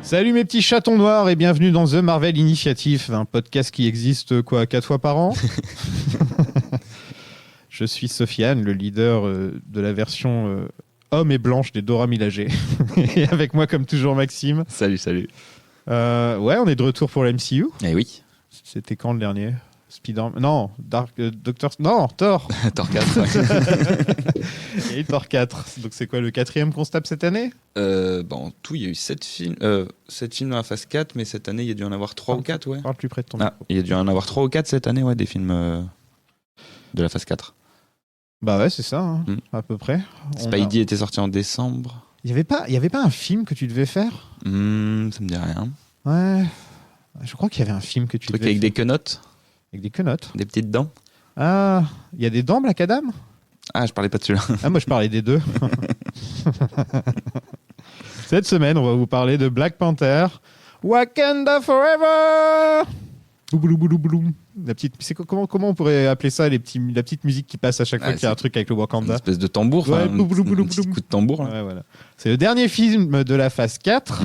Salut mes petits chatons noirs et bienvenue dans The Marvel Initiative, un podcast qui existe 4 fois par an. Je suis Sofiane, le leader de la version homme et blanche des Dora Milaje. Et avec moi comme toujours Maxime. Salut. Ouais, on est de retour pour la MCU. Eh oui. C'était quand le dernier ? Spider-Man ? Non, Doctor... Non, Thor. Thor 4. Ouais. Il y a eu Thor 4. Donc c'est quoi, le 4e qu'on se tape cette année ? En tout, il y a eu 7 films. 7 films dans la phase 4, mais cette année, il y a dû en avoir 3 ou 4, ouais. Parle plus près de ton micro. Il y a dû en avoir 3 ou 4 cette année, ouais, des films de la phase 4. Bah ouais, c'est ça, hein, à peu près. Spidey était sorti en décembre. Il y avait pas un film que tu devais faire ? Ça me dit rien. Ouais. Je crois qu'il y avait un film que tu devais faire. Avec des quenottes. Avec des quenottes. Des petites dents. Ah, il y a des dents, Black Adam ? Ah, je parlais pas de celui-là. Ah, moi je parlais des deux. Cette semaine, on va vous parler de Black Panther, Wakanda Forever. Bouboulouboulou. La petite, comment on pourrait appeler ça, la petite musique qui passe à chaque fois qu'il y a un truc avec le Wakanda. Une espèce de tambour, ouais, un petit coup de tambour. Ouais, voilà. C'est le dernier film de la phase 4.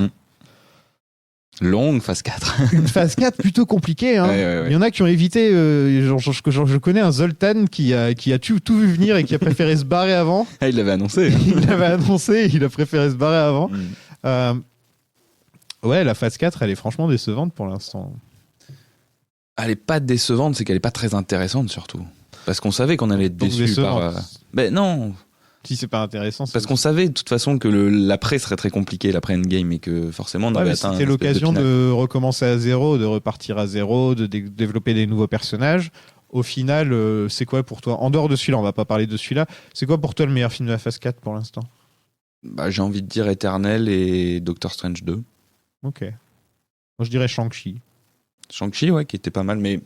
Longue phase 4. Une phase 4 plutôt compliquée. Hein. Ouais. Il y en a qui ont évité. Je connais un Zoltan qui a tout vu venir et qui a préféré se barrer avant. Ah, il l'avait annoncé. Il a préféré se barrer avant. Ouais, la phase 4, elle est franchement décevante pour l'instant. Elle est pas décevante, c'est qu'elle est pas très intéressante surtout. Parce qu'on savait qu'on allait être déçu par... Ben non. Si c'est pas intéressant. Parce qu'on savait de toute façon que l'après serait très compliqué, l'après Endgame, et que forcément on avait atteint. C'était l'occasion de recommencer à zéro, de repartir à zéro, de développer des nouveaux personnages. Au final, c'est quoi pour toi ? En dehors de celui-là, on va pas parler de celui-là. C'est quoi pour toi le meilleur film de la phase 4 pour l'instant ? J'ai envie de dire Eternal et Doctor Strange 2. Ok. Moi je dirais Shang-Chi. Shang-Chi, ouais, qui était pas mal, mais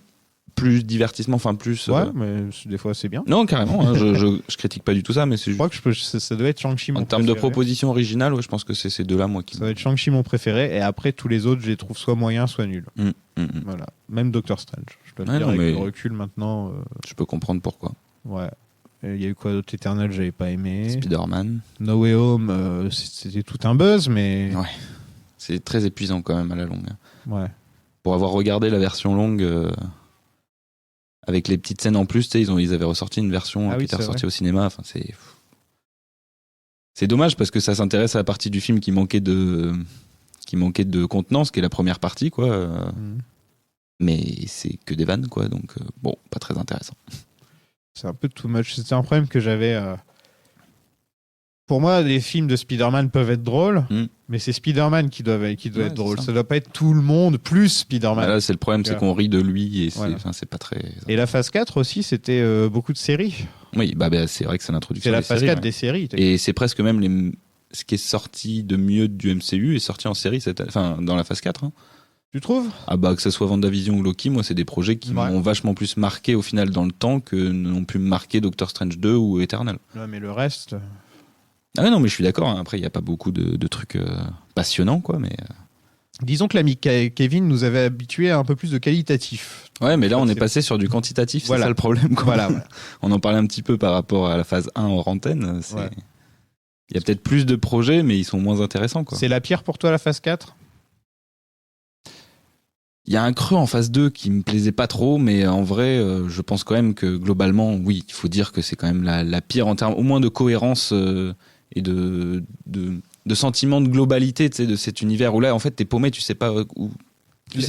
plus divertissement, enfin plus... Ouais, mais des fois c'est bien. Non, carrément, hein, je critique pas du tout ça, mais c'est... Je crois que ça doit être Shang-Chi mon préféré. En termes de proposition originale, ouais, je pense que c'est ces deux-là, moi, qui... Ça doit être Shang-Chi mon préféré, et après tous les autres, je les trouve soit moyens, soit nuls. Voilà. Même Doctor Strange, je dois le dire, avec le recul maintenant... Je peux comprendre pourquoi. Ouais. Il y a eu quoi d'autre ? Eternal, j'avais pas aimé. Spider-Man. No Way Home, c'était tout un buzz, mais... Ouais. C'est très épuisant quand même à la longue. Ouais. Pour avoir regardé la version longue... Avec les petites scènes en plus, ils avaient ressorti une version qui était ressortie au cinéma. Enfin, c'est dommage parce que ça s'intéresse à la partie du film qui manquait de contenance, qui est la première partie, quoi. Mais c'est que des vannes, quoi. Donc, pas très intéressant. C'est un peu too much. C'était un problème que j'avais. Pour moi, les films de Spider-Man peuvent être drôles, mais c'est Spider-Man qui doit être drôle. Ça doit pas être tout le monde plus Spider-Man. Là, c'est le problème, c'est qu'on rit de lui et c'est pas très... Et la phase 4 aussi, c'était beaucoup de séries. Oui, c'est vrai que c'est l'introduction des séries. C'est la phase 4 des séries. Et c'est presque même ce qui est sorti de mieux du MCU est sorti en série dans la phase 4. Hein. Tu trouves ? Que ce soit WandaVision ou Loki, moi, c'est des projets qui m'ont vachement plus marqué au final dans le temps que n'ont pu me marquer Doctor Strange 2 ou Eternal. Ouais, mais le reste... Ah non, mais je suis d'accord. Hein. Après, il n'y a pas beaucoup de trucs passionnants, quoi. Mais disons que l'ami Kevin nous avait habitués à un peu plus de qualitatif. Ouais, mais là, on est passé sur du quantitatif. C'est ça le problème, quoi. Voilà. On en parlait un petit peu par rapport à la phase 1 hors antenne. Il y a peut-être plus de projets, mais ils sont moins intéressants, quoi. C'est la pire pour toi, la phase 4 ? Il y a un creux en phase 2 qui me plaisait pas trop, mais en vrai, je pense quand même que globalement, oui, il faut dire que c'est quand même la pire en termes au moins de cohérence et de sentiment de globalité, tu sais, de cet univers où là, en fait, t'es paumé, tu sais pas où.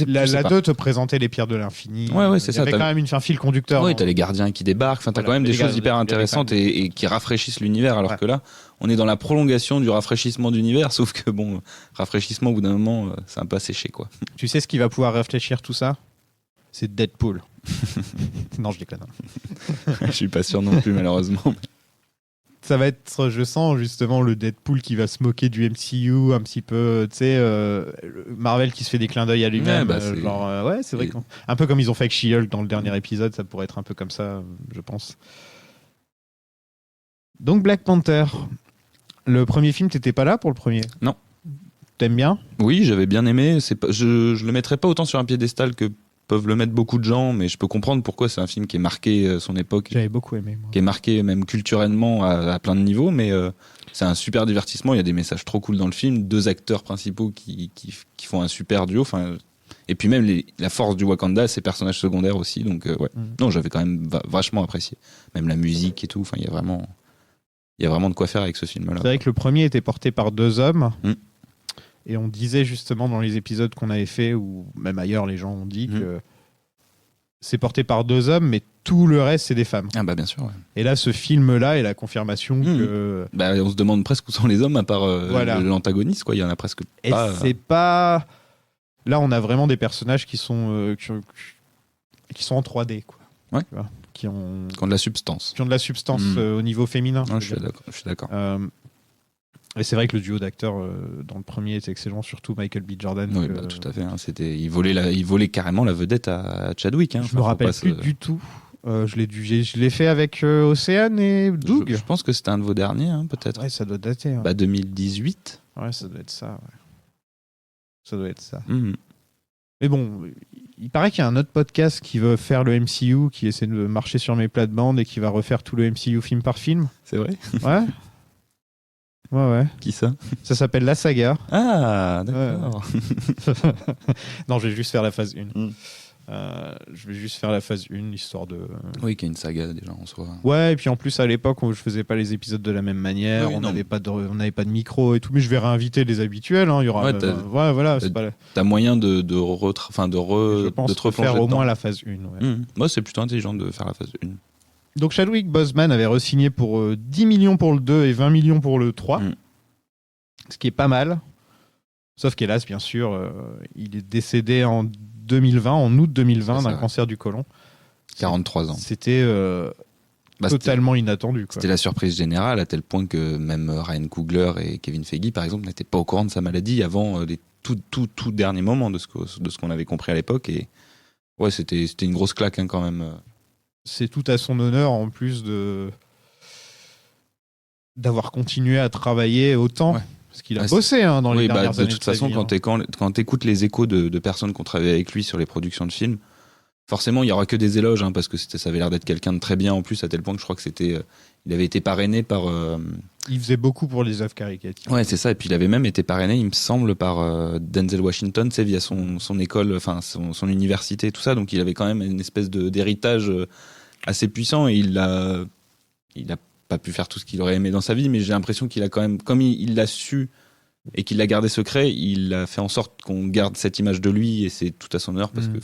La 2 te présentait les pierres de l'infini. Ouais, c'est ça. Il y avait quand même un fil conducteur. Oui, t'as les gardiens qui débarquent. Enfin, t'as quand même des choses hyper intéressantes et qui rafraîchissent l'univers. Alors que là, on est dans la prolongation du rafraîchissement d'univers. Sauf que rafraîchissement, au bout d'un moment, c'est un peu asséché, quoi. Tu sais ce qui va pouvoir réfléchir tout ça ? C'est Deadpool. Non, je déconne. Je suis pas sûr non plus, malheureusement. Ça va être, je sens justement le Deadpool qui va se moquer du MCU un petit peu, tu sais, Marvel qui se fait des clins d'œil à lui-même. C'est vrai un peu comme ils ont fait avec She-Hulk dans le dernier épisode, ça pourrait être un peu comme ça, je pense. Donc Black Panther, le premier film, t'étais pas là pour le premier ? Non. T'aimes bien ? Oui, j'avais bien aimé. Je le mettrais pas autant sur un piédestal que peuvent le mettre beaucoup de gens, mais je peux comprendre pourquoi c'est un film qui est marqué son époque. J'avais beaucoup aimé, moi. Qui est marqué même culturellement à plein de niveaux, mais c'est un super divertissement. Il y a des messages trop cool dans le film, 2 acteurs principaux qui font un super duo. Et puis même la force du Wakanda, ces personnages secondaires aussi. Donc non, j'avais quand même vachement apprécié. Même la musique et tout. Enfin, il y a vraiment de quoi faire avec ce film-là. C'est vrai que le premier était porté par 2 hommes. Et on disait justement dans les épisodes qu'on avait fait, ou même ailleurs, les gens ont dit que c'est porté par 2 hommes, mais tout le reste, c'est des femmes. Ah bah bien sûr. Ouais. Et là, ce film-là est la confirmation que... Bah, on se demande presque où sont les hommes, à part l'antagoniste, quoi. Il y en a presque pas. Et c'est pas... Là, on a vraiment des personnages qui sont en 3D, quoi. Ouais. Tu vois, qui ont de la substance. Qui ont de la substance au niveau féminin. Non, je suis d'accord. Et c'est vrai que le duo d'acteurs dans le premier est excellent, surtout Michael B. Jordan. Oui, tout à fait. Hein, il volait carrément la vedette à Chadwick. Hein. Je me rappelle plus du tout. Je l'ai fait avec Océane et Doug. Je pense que c'était un de vos derniers, hein, peut-être. Ouais, ça doit dater. Ouais. 2018. Ouais, ça doit être ça. Ouais. Ça doit être ça. Mm-hmm. Mais bon, il paraît qu'il y a un autre podcast qui veut faire le MCU, qui essaie de marcher sur mes plates-bandes et qui va refaire tout le MCU film par film. C'est vrai ? Ouais. Ouais. Qui ça ? Ça s'appelle La Saga. Ah, d'accord. Ouais. Non, je vais juste faire la phase 1. Je vais juste faire la phase 1, histoire de... Oui, qui est une saga déjà en soi. Ouais, et puis en plus, à l'époque, je faisais pas les épisodes de la même manière, on n'avait pas de micro et tout, mais je vais réinviter les habituels. Hein. Il y aura voilà, c'est pas... T'as moyen de te replonger au moins la phase 1. Ouais. Moi, c'est plutôt intelligent de faire la phase 1. Donc Chadwick Boseman avait re-signé pour 10 millions pour le 2 et 20 millions pour le 3, ce qui est pas mal. Sauf qu'hélas, bien sûr, il est décédé en août 2020, d'un cancer du côlon. 43 ans. C'était totalement inattendu. Quoi. C'était la surprise générale, à tel point que même Ryan Coogler et Kevin Feige, par exemple, n'étaient pas au courant de sa maladie avant les tout derniers moments de ce qu'on avait compris à l'époque. Et ouais, c'était une grosse claque, hein, quand même. C'est tout à son honneur, en plus d'avoir continué à travailler autant. Ouais. Parce qu'il a bossé dans les dernières années. De toute façon, quand tu écoutes les échos de personnes qui ont travaillé avec lui sur les productions de films, forcément, il n'y aura que des éloges, hein, parce que ça avait l'air d'être quelqu'un de très bien en plus, à tel point que je crois que il avait été parrainé par... Il faisait beaucoup pour les œuvres caricatives. Ouais, c'est ça. Et puis il avait même été parrainé, il me semble, par Denzel Washington, c'est via son école, enfin son université, tout ça. Donc il avait quand même une espèce d'héritage assez puissant, et il a pas pu faire tout ce qu'il aurait aimé dans sa vie, mais j'ai l'impression qu'il a quand même, comme il l'a su et qu'il l'a gardé secret, il a fait en sorte qu'on garde cette image de lui, et c'est tout à son honneur, parce que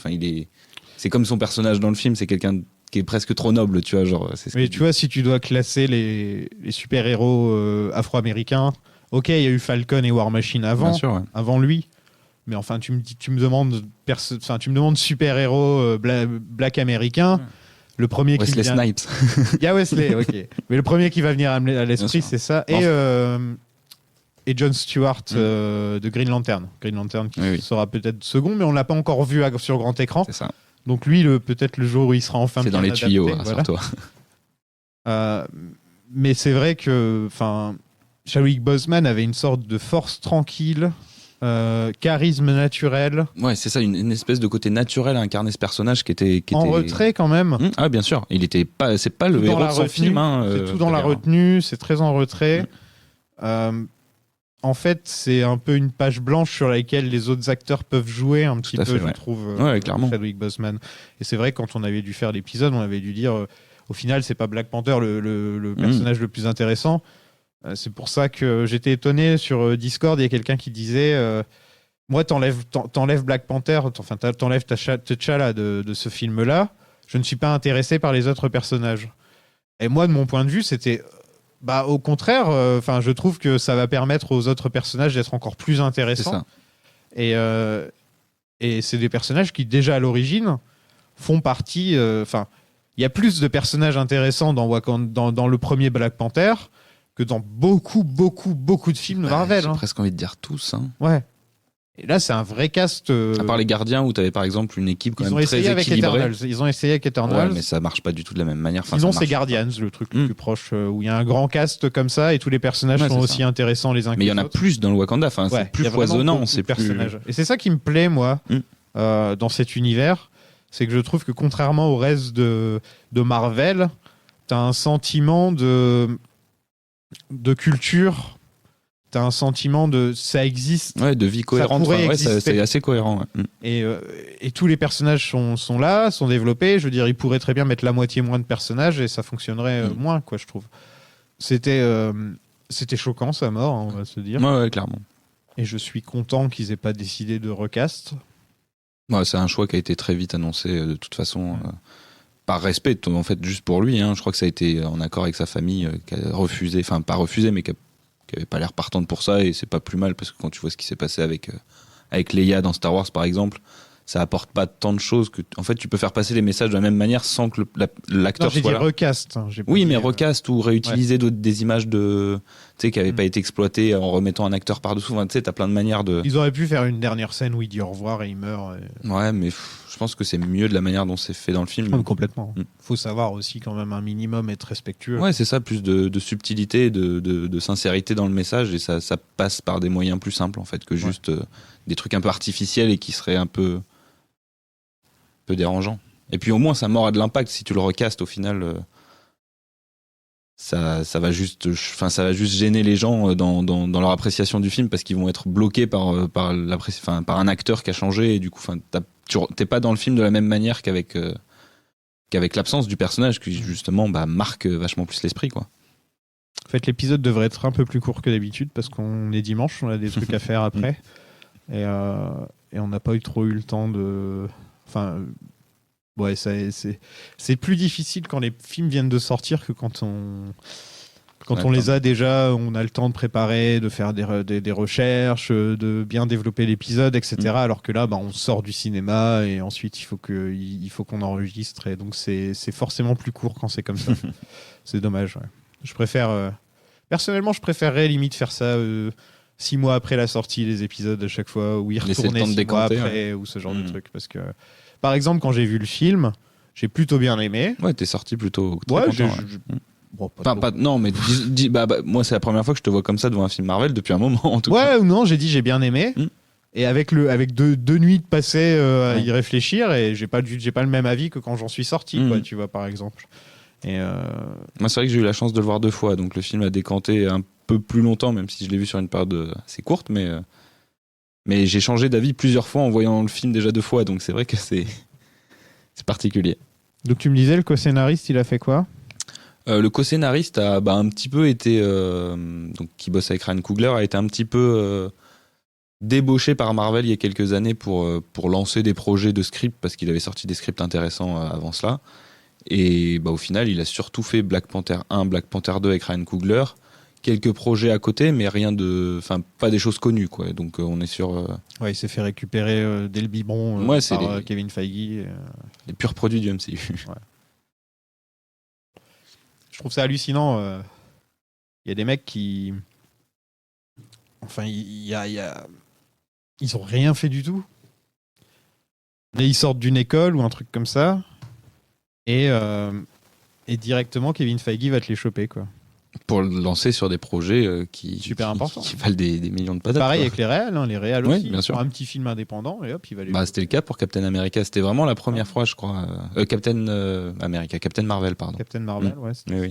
c'est comme son personnage dans le film, c'est quelqu'un qui est presque trop noble, tu vois, genre. Mais tu vois, si tu dois classer les super-héros afro-américains, ok, il y a eu Falcon et War Machine avant lui, mais enfin tu me demandes super-héros black américain. Le premier Wesley qui vient... Snipes. Il y a Wesley, ok. Mais le premier qui va venir à l'esprit, c'est ça. Et Jon Stewart de Green Lantern. Green Lantern qui sera peut-être second, mais on l'a pas encore vu sur grand écran. C'est ça. Donc lui, peut-être le jour où il sera enfin c'est bien dans les adapté, tuyaux, rassure-toi. Mais c'est vrai que Chadwick Boseman avait une sorte de force tranquille, charisme naturel. Ouais, c'est ça, une espèce de côté naturel à incarner ce personnage qui était en retrait quand même. Ah bien sûr, c'est pas le héros de son film. C'est tout dans la retenue, c'est très en retrait. En fait, c'est un peu une page blanche sur laquelle les autres acteurs peuvent jouer un petit peu, je trouve, clairement. Chadwick Boseman. Et c'est vrai que quand on avait dû faire l'épisode, on avait dû dire, au final, c'est pas Black Panther le personnage le plus intéressant. C'est pour ça que j'étais étonné sur Discord, il y a quelqu'un qui disait moi, t'enlèves Black Panther, enfin t'enlèves T'Challa de ce film-là, je ne suis pas intéressé par les autres personnages. Et moi, de mon point de vue, c'était... au contraire, je trouve que ça va permettre aux autres personnages d'être encore plus intéressants. C'est ça. Et c'est des personnages qui, déjà à l'origine, font partie... il y a plus de personnages intéressants dans le premier Black Panther que dans beaucoup de films de Marvel. J'ai presque envie de dire tous. Hein. Ouais. Et là, c'est un vrai cast. À part les Gardiens, où tu avais par exemple une équipe quand même très équilibrée. Ils ont essayé avec Eternals. Ouais, mais ça marche pas du tout de la même manière. Sinon, c'est Guardians, le truc le plus proche, où il y a un grand cast comme ça et tous les personnages sont aussi intéressants les uns que les autres. Mais il y en a plus dans le Wakanda. C'est plus foisonnant. C'est plus... Et c'est ça qui me plaît, moi, dans cet univers. C'est que je trouve que contrairement au reste de Marvel, t'as un sentiment de culture, t'as un sentiment de ça existe. Ouais, de vie cohérente. C'est assez cohérent. Ouais. Et tous les personnages sont là, sont développés. Je veux dire, ils pourraient très bien mettre la moitié moins de personnages et ça fonctionnerait moins, quoi, je trouve. C'était choquant sa mort, on va se dire. Ouais, clairement. Et je suis content qu'ils aient pas décidé de recast. Ouais, c'est un choix qui a été très vite annoncé de toute façon. Par respect, en fait, juste pour lui. Je crois que ça a été en accord avec sa famille qui a refusé, enfin pas refusé, mais qui avait pas l'air partante pour ça. Et c'est pas plus mal parce que quand tu vois ce qui s'est passé avec Leia dans Star Wars, par exemple, ça apporte pas tant de choses que en fait tu peux faire passer les messages de la même manière sans que l'acteur soit là. J'ai dit recast. Oui, mais recast ou réutiliser des images qui n'avaient pas été exploitées en remettant un acteur par-dessous. Tu sais, t'as plein de manières de. Ils auraient pu faire une dernière scène où il dit au revoir et il meurt. Ouais, mais je pense que c'est mieux de la manière dont c'est fait dans le film. Complètement. Faut savoir aussi quand même un minimum être respectueux. Ouais, c'est ça, plus de subtilité, de sincérité dans le message et ça passe par des moyens plus simples en fait que juste des trucs un peu artificiels et qui seraient un peu dérangeant. Et puis au moins sa mort a de l'impact. Si tu le recastes au final, ça va juste gêner les gens dans leur appréciation du film parce qu'ils vont être bloqués par un acteur qui a changé et du coup t'es pas dans le film de la même manière qu'avec l'absence du personnage qui justement marque vachement plus l'esprit, quoi. En fait, l'épisode devrait être un peu plus court que d'habitude parce qu'on est dimanche, on a des trucs à faire après et on n'a pas trop eu le temps de. Enfin, ouais, c'est plus difficile quand les films viennent de sortir que quand on les a déjà, on a le temps de préparer, de faire des recherches, de bien développer l'épisode, etc. Alors que là, on sort du cinéma et ensuite il faut qu'on enregistre et donc c'est forcément plus court quand c'est comme ça. C'est dommage. Ouais. Je préfère, personnellement, je préférerais limite faire ça 6 mois après la sortie des épisodes à chaque fois, ou y retourner 6 mois après, ou ce genre de truc. Parce que, par exemple, quand j'ai vu le film, j'ai plutôt bien aimé. Ouais, t'es sorti plutôt très content. Non, mais moi, c'est la première fois que je te vois comme ça devant un film Marvel depuis un moment, en tout cas. Ouais, ou non, j'ai dit j'ai bien aimé. Et avec deux nuits de passées à y réfléchir, et j'ai pas le même avis que quand j'en suis sorti, quoi, tu vois, par exemple. Et moi, c'est vrai que j'ai eu la chance de le voir 2 fois, donc le film a décanté un peu plus longtemps, même si je l'ai vu sur une période assez courte, mais j'ai changé d'avis plusieurs fois en voyant le film déjà 2 fois, donc c'est vrai que c'est particulier. Donc tu me disais, le co-scénariste, il a fait quoi ? Le co-scénariste a un petit peu été, donc qui bosse avec Ryan Coogler, a été un petit peu débauché par Marvel il y a quelques années pour lancer des projets de script, parce qu'il avait sorti des scripts intéressants avant cela. Et au final, il a surtout fait Black Panther 1, Black Panther 2 avec Ryan Coogler, quelques projets à côté, mais pas des choses connues, quoi. Donc on est sur. Ouais, il s'est fait récupérer dès le biberon par Kevin Feige. Les purs produits du MCU. Ouais. Je trouve ça hallucinant. Il y a des mecs qui. Enfin, ils ont rien fait du tout. Mais ils sortent d'une école ou un truc comme ça. Et directement, Kevin Feige va te les choper, quoi. Pour le lancer sur des projets super importants, qui valent des millions de patates. Pareil avec les réals, les réals aussi. Bien sûr. Un petit film indépendant et hop, il va les. C'était le cas pour Captain America. C'était vraiment la première fois, je crois. Captain Marvel, pardon. Captain Marvel, ouais. Oui.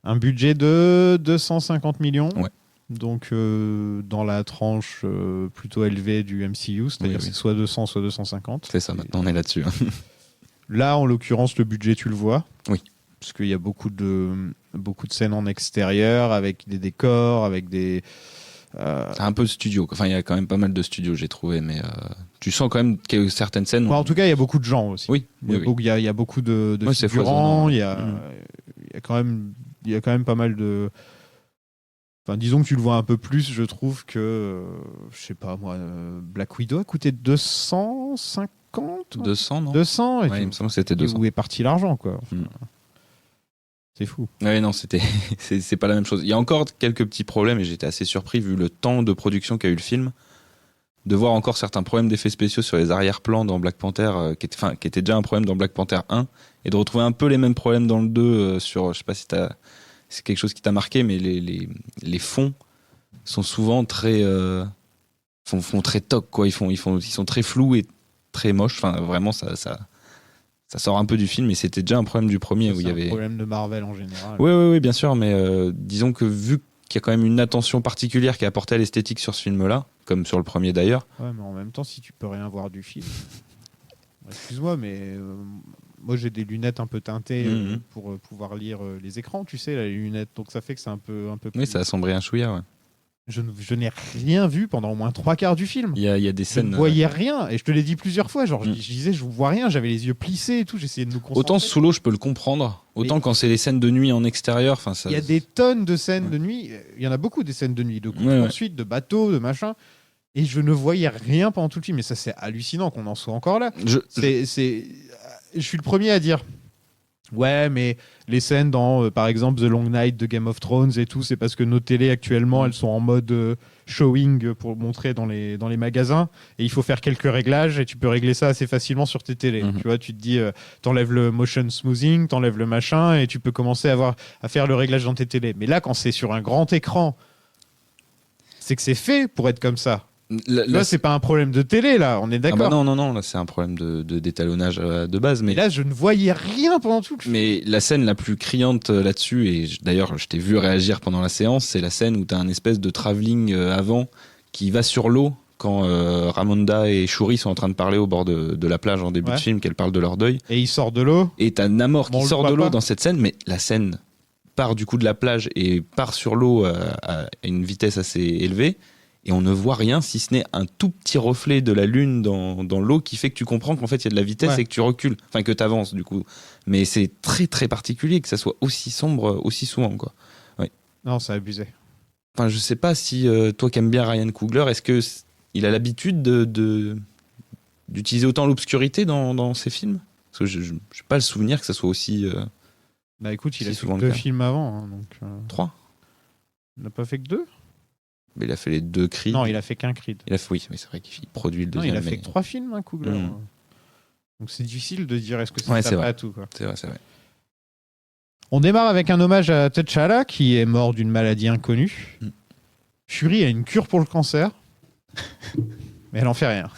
Un budget de 250 millions. Ouais. Donc dans la tranche plutôt élevée du MCU, c'est-à-dire c'est soit 200, soit 250. C'est ça, maintenant on est là-dessus. Là, en l'occurrence, le budget, tu le vois. Oui. Parce qu'il y a beaucoup de scènes en extérieur, avec des décors, avec des... Un peu de studio. Enfin, il y a quand même pas mal de studios, j'ai trouvé, mais tu sens quand même qu'il y a certaines scènes... En tout cas, il y a beaucoup de gens aussi. Oui. Il y a beaucoup de figurants, il y a quand même pas mal de... Enfin, disons que tu le vois un peu plus, je trouve que, je sais pas moi, Black Widow a coûté 250 200, non 200 il me semble que c'était 200. Où est parti l'argent, quoi. Enfin, c'est fou. Oui, non, c'est pas la même chose. Il y a encore quelques petits problèmes et j'étais assez surpris, vu le temps de production qu'a eu le film, de voir encore certains problèmes d'effets spéciaux sur les arrière-plans dans Black Panther, qui était déjà un problème dans Black Panther 1, et de retrouver un peu les mêmes problèmes dans le 2, je sais pas si c'est quelque chose qui t'a marqué, mais les fonds sont souvent très font très toc, quoi. Ils sont très flous et très moche. Enfin, vraiment, ça sort un peu du film, et c'était déjà un problème du premier. C'est un problème de Marvel en général. Oui, bien sûr, mais disons que vu qu'il y a quand même une attention particulière qui est apportée à l'esthétique sur ce film-là, comme sur le premier d'ailleurs. Ouais, mais en même temps, si tu peux rien voir du film... Excuse-moi, mais moi j'ai des lunettes un peu teintées pour pouvoir lire les écrans, tu sais, les lunettes. Donc ça fait que c'est un peu plus... Oui, ça assombrit un chouïa, ouais. Je n'ai rien vu pendant au moins 3/4 du film. Il y a des scènes... Je ne voyais rien, et je te l'ai dit plusieurs fois. Genre, je disais, je ne vois rien, j'avais les yeux plissés et tout, j'essayais de me concentrer. Autant sous l'eau, je peux le comprendre. Autant quand c'est les scènes de nuit en extérieur... Il y a des tonnes de scènes de nuit. Il y en a beaucoup des scènes de nuit, de course-poursuite, de bateaux, de machin. Et je ne voyais rien pendant tout le film. Mais ça, c'est hallucinant qu'on en soit encore là. Je suis le premier à dire... Ouais, mais les scènes dans, par exemple, The Long Night de Game of Thrones et tout, c'est parce que nos télés actuellement, elles sont en mode showing pour montrer dans les magasins. Et il faut faire quelques réglages et tu peux régler ça assez facilement sur tes télés. Tu vois, tu te dis, t'enlèves le motion smoothing, t'enlèves le machin et tu peux commencer à faire le réglage dans tes télés. Mais là, quand c'est sur un grand écran, c'est que c'est fait pour être comme ça. Là, c'est pas un problème de télé, là, on est d'accord. Ah bah non, là, c'est un problème d'étalonnage de base. Mais là, je ne voyais rien pendant tout le film. Mais la scène la plus criante là-dessus, et d'ailleurs, je t'ai vu réagir pendant la séance, c'est la scène où t'as un espèce de travelling avant qui va sur l'eau quand Ramonda et Shuri sont en train de parler au bord de la plage en début de film, qu'elles parlent de leur deuil. Et il sort de l'eau. Et t'as Namor qui sort de l'eau dans cette scène, mais la scène part du coup de la plage et part sur l'eau à une vitesse assez élevée. Et on ne voit rien si ce n'est un tout petit reflet de la lune dans l'eau qui fait que tu comprends qu'en fait il y a de la vitesse et que tu recules, enfin que tu avances du coup. Mais c'est très très particulier que ça soit aussi sombre aussi souvent, quoi. Ouais. Non, c'est abusé. Enfin, je sais pas si toi qui aimes bien Ryan Coogler, est-ce que il a l'habitude d'utiliser autant l'obscurité dans ses films? Parce que je n'ai pas le souvenir que ça soit aussi. Bah écoute, il a fait 2 films avant, hein, donc. 3. Il n'a pas fait que 2. Mais il a fait les 2 Creed. Non, il a fait qu'un Creed. Oui, mais c'est vrai qu'il produit le deuxième. Non, il a fait que 3 films, hein, Coogler. Donc c'est difficile de dire est-ce que c'est pas tout, quoi. C'est vrai. On démarre avec un hommage à T'Challa qui est mort d'une maladie inconnue. Shuri a une cure pour le cancer, mais elle en fait rien.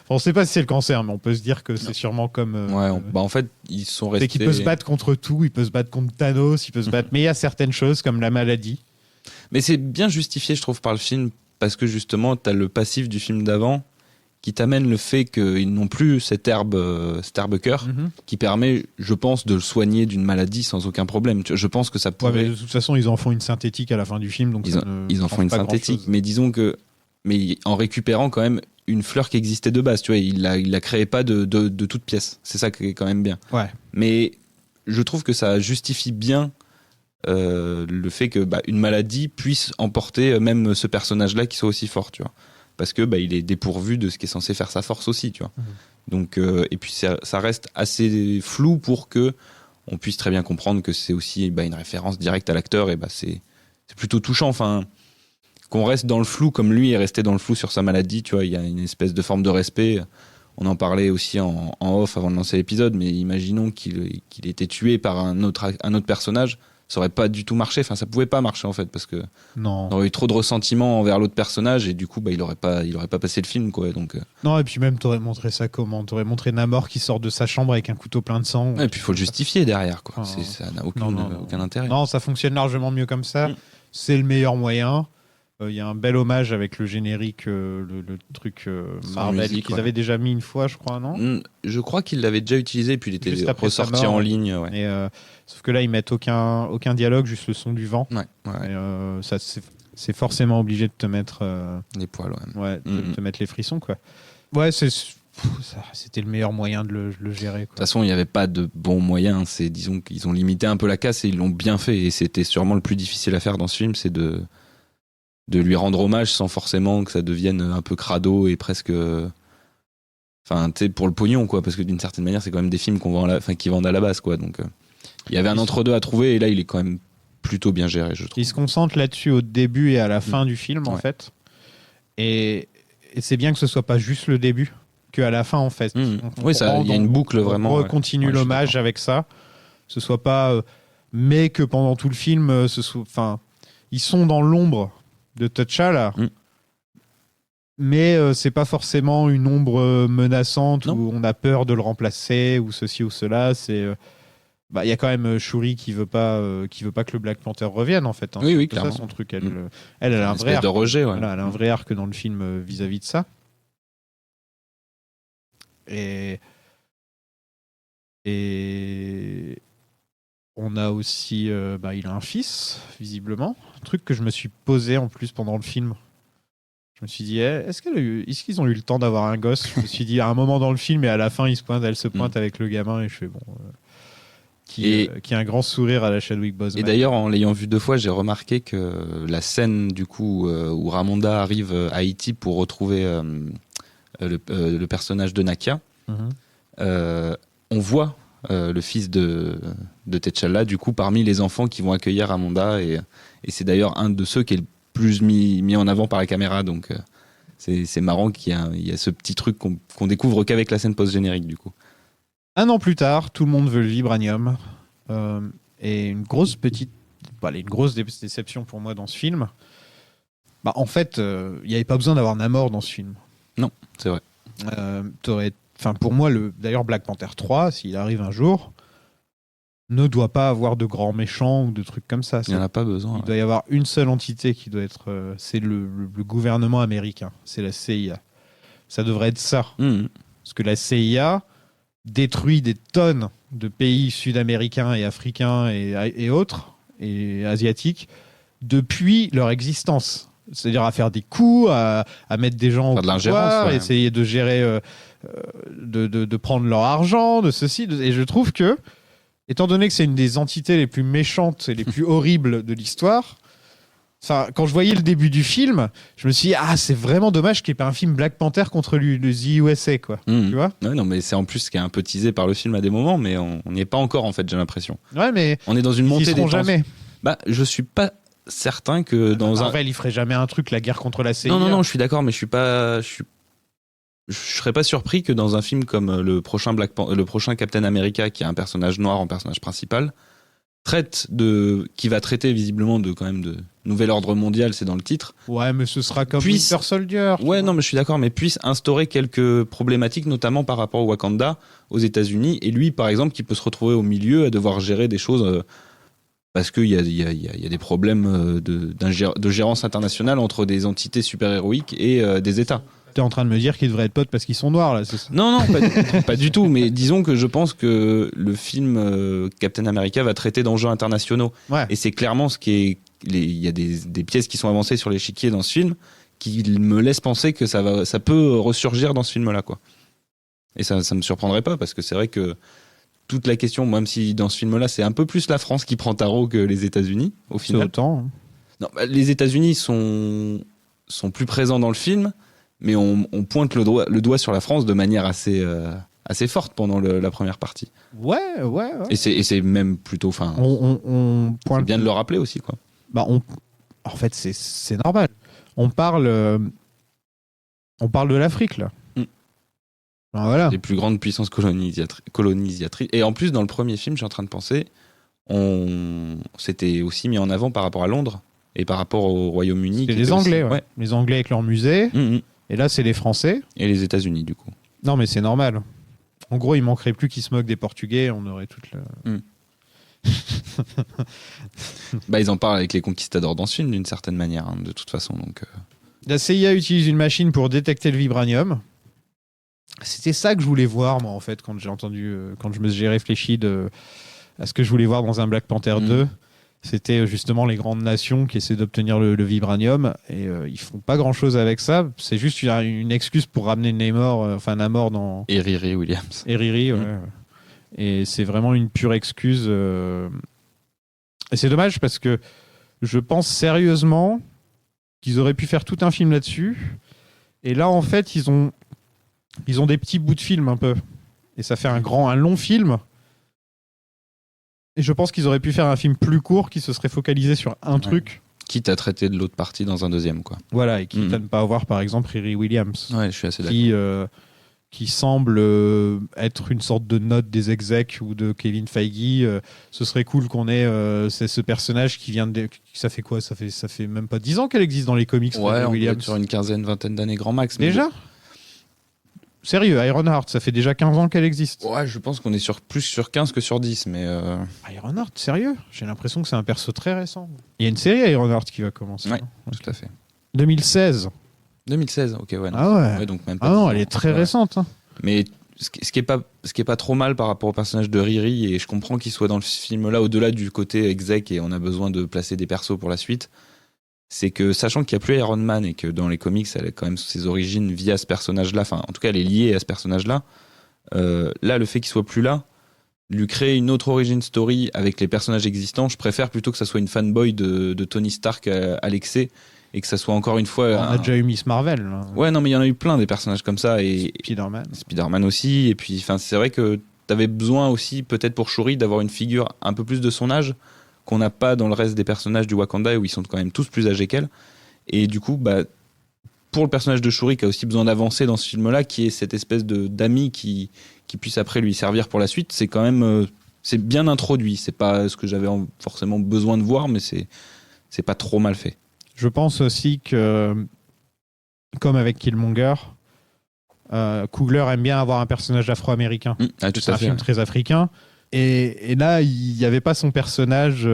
On ne sait pas si c'est le cancer, mais on peut se dire que c'est sûrement comme. En fait, ils sont restés. C'est qu'il peut se battre contre tout, il peut se battre contre Thanos, il peut se battre. Mais il y a certaines choses comme la maladie. Mais c'est bien justifié, je trouve, par le film, parce que justement, tu as le passif du film d'avant qui t'amène le fait qu'ils n'ont plus cette herbe cœur qui permet, je pense, de le soigner d'une maladie sans aucun problème. Je pense que ça pourrait... mais de toute façon, ils en font une synthétique à la fin du film. Donc ils en font une synthétique, mais disons que... Mais en récupérant quand même une fleur qui existait de base, tu vois, il la créait pas de toute pièce. C'est ça qui est quand même bien. Ouais. Mais je trouve que ça justifie bien le fait que une maladie puisse emporter même ce personnage-là qui soit aussi fort, tu vois, parce que il est dépourvu de ce qui est censé faire sa force aussi, tu vois. Donc et puis ça reste assez flou pour que on puisse très bien comprendre que c'est aussi une référence directe à l'acteur, et c'est plutôt touchant, enfin, qu'on reste dans le flou comme lui est resté dans le flou sur sa maladie, tu vois. Il y a une espèce de forme de respect. On en parlait aussi en off avant de lancer l'épisode, mais imaginons qu'il était tué par un autre personnage, ça aurait pas du tout marché, enfin ça pouvait pas marcher en fait, parce que on aurait eu trop de ressentiment envers l'autre personnage et du coup il aurait pas passé le film, quoi. Donc non, et puis même t'aurais montré ça comment? T'aurais montré Namor qui sort de sa chambre avec un couteau plein de sang. Et puis il faut le justifier derrière, quoi. Ça n'a aucun intérêt. Non, ça fonctionne largement mieux comme ça. C'est le meilleur moyen. Il y a un bel hommage avec le générique, le truc Marvel qu'ils avaient déjà mis une fois, je crois, non? Je crois qu'ils l'avaient déjà utilisé, puis il était ressorti en ligne. Ouais. Et, sauf que là, ils mettent aucun dialogue, juste le son du vent. Ouais. Et, ça, c'est forcément obligé de te mettre... les poils, de te mettre les frissons, quoi. Ouais, c'était le meilleur moyen de le gérer, quoi. De toute façon, il n'y avait pas de bon moyen. Disons qu'ils ont limité un peu la casse et ils l'ont bien fait. Et c'était sûrement le plus difficile à faire dans ce film, c'est de lui rendre hommage sans forcément que ça devienne un peu crado et presque... Enfin, tu sais, pour le pognon, quoi, parce que d'une certaine manière, c'est quand même des films qui vendent à la base, quoi. Donc, il y avait un entre-deux à trouver, et là, il est quand même plutôt bien géré, je trouve. Il se concentre là-dessus au début et à la fin du film, en fait. Et c'est bien que ce soit pas juste le début, qu'à la fin, en fait. Oui, il y a une boucle, vraiment. On continue l'hommage avec ça. Ce soit pas... mais que pendant tout le film, ils sont dans l'ombre de T'Challa, mais c'est pas forcément une ombre menaçante où on a peur de le remplacer ou ceci ou cela. C'est il y a quand même Shuri qui veut pas que le Black Panther revienne en fait. Oui, c'est clairement. ça son truc. Elle a un vrai arc de rejet. Ouais. Elle a un vrai arc dans le film vis-à-vis de ça. Et on a aussi, il a un fils visiblement. Un truc que je me suis posé en plus pendant le film. Je me suis dit, est-ce qu'ils ont eu le temps d'avoir un gosse? Je me suis dit, à un moment dans le film et à la fin, elle se pointe avec le gamin et je fais bon. Qui a un grand sourire à la Chadwick Boseman. Et d'ailleurs, en l'ayant vu 2 fois, j'ai remarqué que la scène du coup où Ramonda arrive à Haïti pour retrouver le personnage de Nakia, on voit le fils de T'Challa du coup parmi les enfants qui vont accueillir Ramonda et c'est d'ailleurs un de ceux qui est le plus mis en avant par la caméra, donc c'est marrant qu'il y a ce petit truc qu'on découvre qu'avec la scène post-générique du coup. 1 an plus tard, tout le monde veut le vibranium. Et une grosse déception pour moi dans ce film. En fait, il n'y avait pas besoin d'avoir Namor dans ce film. Non, c'est vrai. Pour moi, d'ailleurs, Black Panther 3, s'il arrive un jour, ne doit pas avoir de grands méchants ou de trucs comme ça. Il n'y en a pas besoin. Il doit y avoir une seule entité qui doit être... c'est le gouvernement américain. C'est la CIA. Ça devrait être ça. Parce que la CIA détruit des tonnes de pays sud-américains et africains et autres, et asiatiques, depuis leur existence. C'est-à-dire à faire des coups, à mettre des gens au pouvoir, essayer de gérer, de prendre leur argent, de ceci. Et je trouve que, étant donné que c'est une des entités les plus méchantes et les plus horribles de l'histoire, quand je voyais le début du film, je me suis dit, c'est vraiment dommage qu'il n'y ait pas un film Black Panther contre le The USA, quoi. Tu vois ? Ouais, non, mais c'est en plus ce qui est un peu teasé par le film à des moments, mais on n'y est pas encore, en fait, j'ai l'impression. Ouais, mais on est dans une montée des tensions. Jamais. Je suis pas certain que dans Marvel, il ferait jamais un truc, la guerre contre la CIA. Non, je suis d'accord, mais je serais pas surpris que dans un film comme le prochain Captain America, qui a un personnage noir en personnage principal, qui va traiter visiblement de nouvel ordre mondial, c'est dans le titre. Ouais, mais ce sera comme Winter Soldier. Ouais, non, mais je suis d'accord, mais puisse instaurer quelques problématiques, notamment par rapport au Wakanda, aux États-Unis, et lui, par exemple, qui peut se retrouver au milieu à devoir gérer des choses parce qu'il y a des problèmes de gérance internationale entre des entités super-héroïques et des États. T'es en train de me dire qu'ils devraient être potes parce qu'ils sont noirs, là, c'est ça? Non, pas du tout. Mais disons que je pense que le film Captain America va traiter d'enjeux internationaux. Ouais. Et c'est clairement ce qui est... Il y a des pièces qui sont avancées sur l'échiquier dans ce film qui me laissent penser que ça peut ressurgir dans ce film-là, quoi. Et ça me surprendrait pas, parce que c'est vrai que toute la question, même si dans ce film-là, c'est un peu plus la France qui prend tarot que les États-Unis, au final. C'est autant. Non, les États-Unis sont plus présents dans le film, mais on pointe le doigt sur la France de manière assez forte pendant la première partie. Ouais. Et c'est même plutôt... On pointe... C'est bien de le rappeler aussi, quoi. En fait, c'est normal. On parle de l'Afrique, là. Voilà. Les plus grandes puissances colonisatrices. Et en plus, dans le premier film, je suis en train de penser, c'était aussi mis en avant par rapport à Londres et par rapport au Royaume-Uni. C'est les Anglais, ouais. Les Anglais avec leur musée. Et là, c'est les Français. Et les États-Unis, du coup. Non, mais c'est normal. En gros, il manquerait plus qu'ils se moquent des Portugais. On aurait toute le... Ils en parlent avec les conquistadors dans ce film, d'une certaine manière, de toute façon. Donc, La CIA utilise une machine pour détecter le vibranium. C'était ça que je voulais voir, moi, en fait, quand j'ai réfléchi à ce que je voulais voir dans un Black Panther 2. C'était justement les grandes nations qui essaient d'obtenir le vibranium, et ils font pas grand chose avec ça. C'est juste une excuse pour ramener Namor dans... Et Riri Williams. Et Riri, ouais. Et c'est vraiment une pure excuse. Et c'est dommage parce que je pense sérieusement qu'ils auraient pu faire tout un film là-dessus. Et là, en fait, ils ont des petits bouts de film un peu. Et ça fait un long film. Et je pense qu'ils auraient pu faire un film plus court qui se serait focalisé sur un truc. Quitte à traiter de l'autre partie dans un deuxième, quoi. Voilà, et quitte à ne pas avoir, par exemple, Riri Williams. Ouais, je suis assez d'accord. qui semble être une sorte de note des execs ou de Kevin Feige. Ce serait cool qu'on ait ce personnage qui vient de... Ça fait quoi ? Ça fait même pas 10 ans qu'elle existe dans les comics. Ouais, on doit être sur une quinzaine-vingtaine d'années grand max. Déjà ? Sérieux, Ironheart, ça fait déjà 15 ans qu'elle existe. Ouais, je pense qu'on est plus sur 15 que sur 10, mais... Ironheart, sérieux ? J'ai l'impression que c'est un perso très récent. Il y a une série Ironheart qui va commencer. Ouais, tout à fait. 2016. 2016, ok, ouais. Non. Ah ouais. Ouais, donc même pas non, elle est très récente. Hein. Mais ce qui est pas trop mal par rapport au personnage de Riri, et je comprends qu'il soit dans le film-là, au-delà du côté exec, et on a besoin de placer des persos pour la suite, c'est que sachant qu'il n'y a plus Iron Man et que dans les comics elle a quand même ses origines via ce personnage-là, enfin en tout cas elle est liée à ce personnage-là, là le fait qu'il soit plus là, lui créer une autre origin story avec les personnages existants, je préfère plutôt que ça soit une fanboy de Tony Stark à l'excès et que ça soit encore une fois... On a déjà eu Miss Marvel. Là. Ouais, non mais il y en a eu plein des personnages comme ça. Et Spider-Man aussi, et puis c'est vrai que t'avais besoin aussi peut-être pour Shuri d'avoir une figure un peu plus de son âge, qu'on n'a pas dans le reste des personnages du Wakanda où ils sont quand même tous plus âgés qu'elle. Et du coup, pour le personnage de Shuri qui a aussi besoin d'avancer dans ce film-là, qui est cette espèce d'ami qui puisse après lui servir pour la suite, c'est quand même c'est bien introduit. C'est pas ce que j'avais forcément besoin de voir, mais c'est pas trop mal fait. Je pense aussi que, comme avec Killmonger, Coogler aime bien avoir un personnage afro-américain. C'est un film très africain. Et là, il n'y avait pas son personnage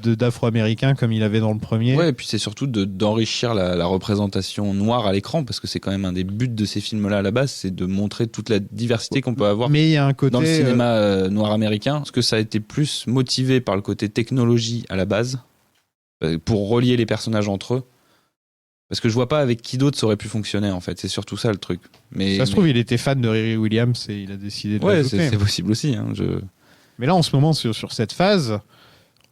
d'afro-américain comme il avait dans le premier. Ouais, et puis c'est surtout d'enrichir la représentation noire à l'écran, parce que c'est quand même un des buts de ces films-là à la base, c'est de montrer toute la diversité qu'on peut avoir. Mais il y a un côté dans le cinéma noir américain, parce que ça a été plus motivé par le côté technologie à la base, pour relier les personnages entre eux. Parce que je vois pas avec qui d'autre ça aurait pu fonctionner, en fait. C'est surtout ça le truc. Ça se trouve, il était fan de Riri Williams et il a décidé de l'ajouter. Ouais, c'est possible aussi. Hein, Mais là, en ce moment, sur cette phase,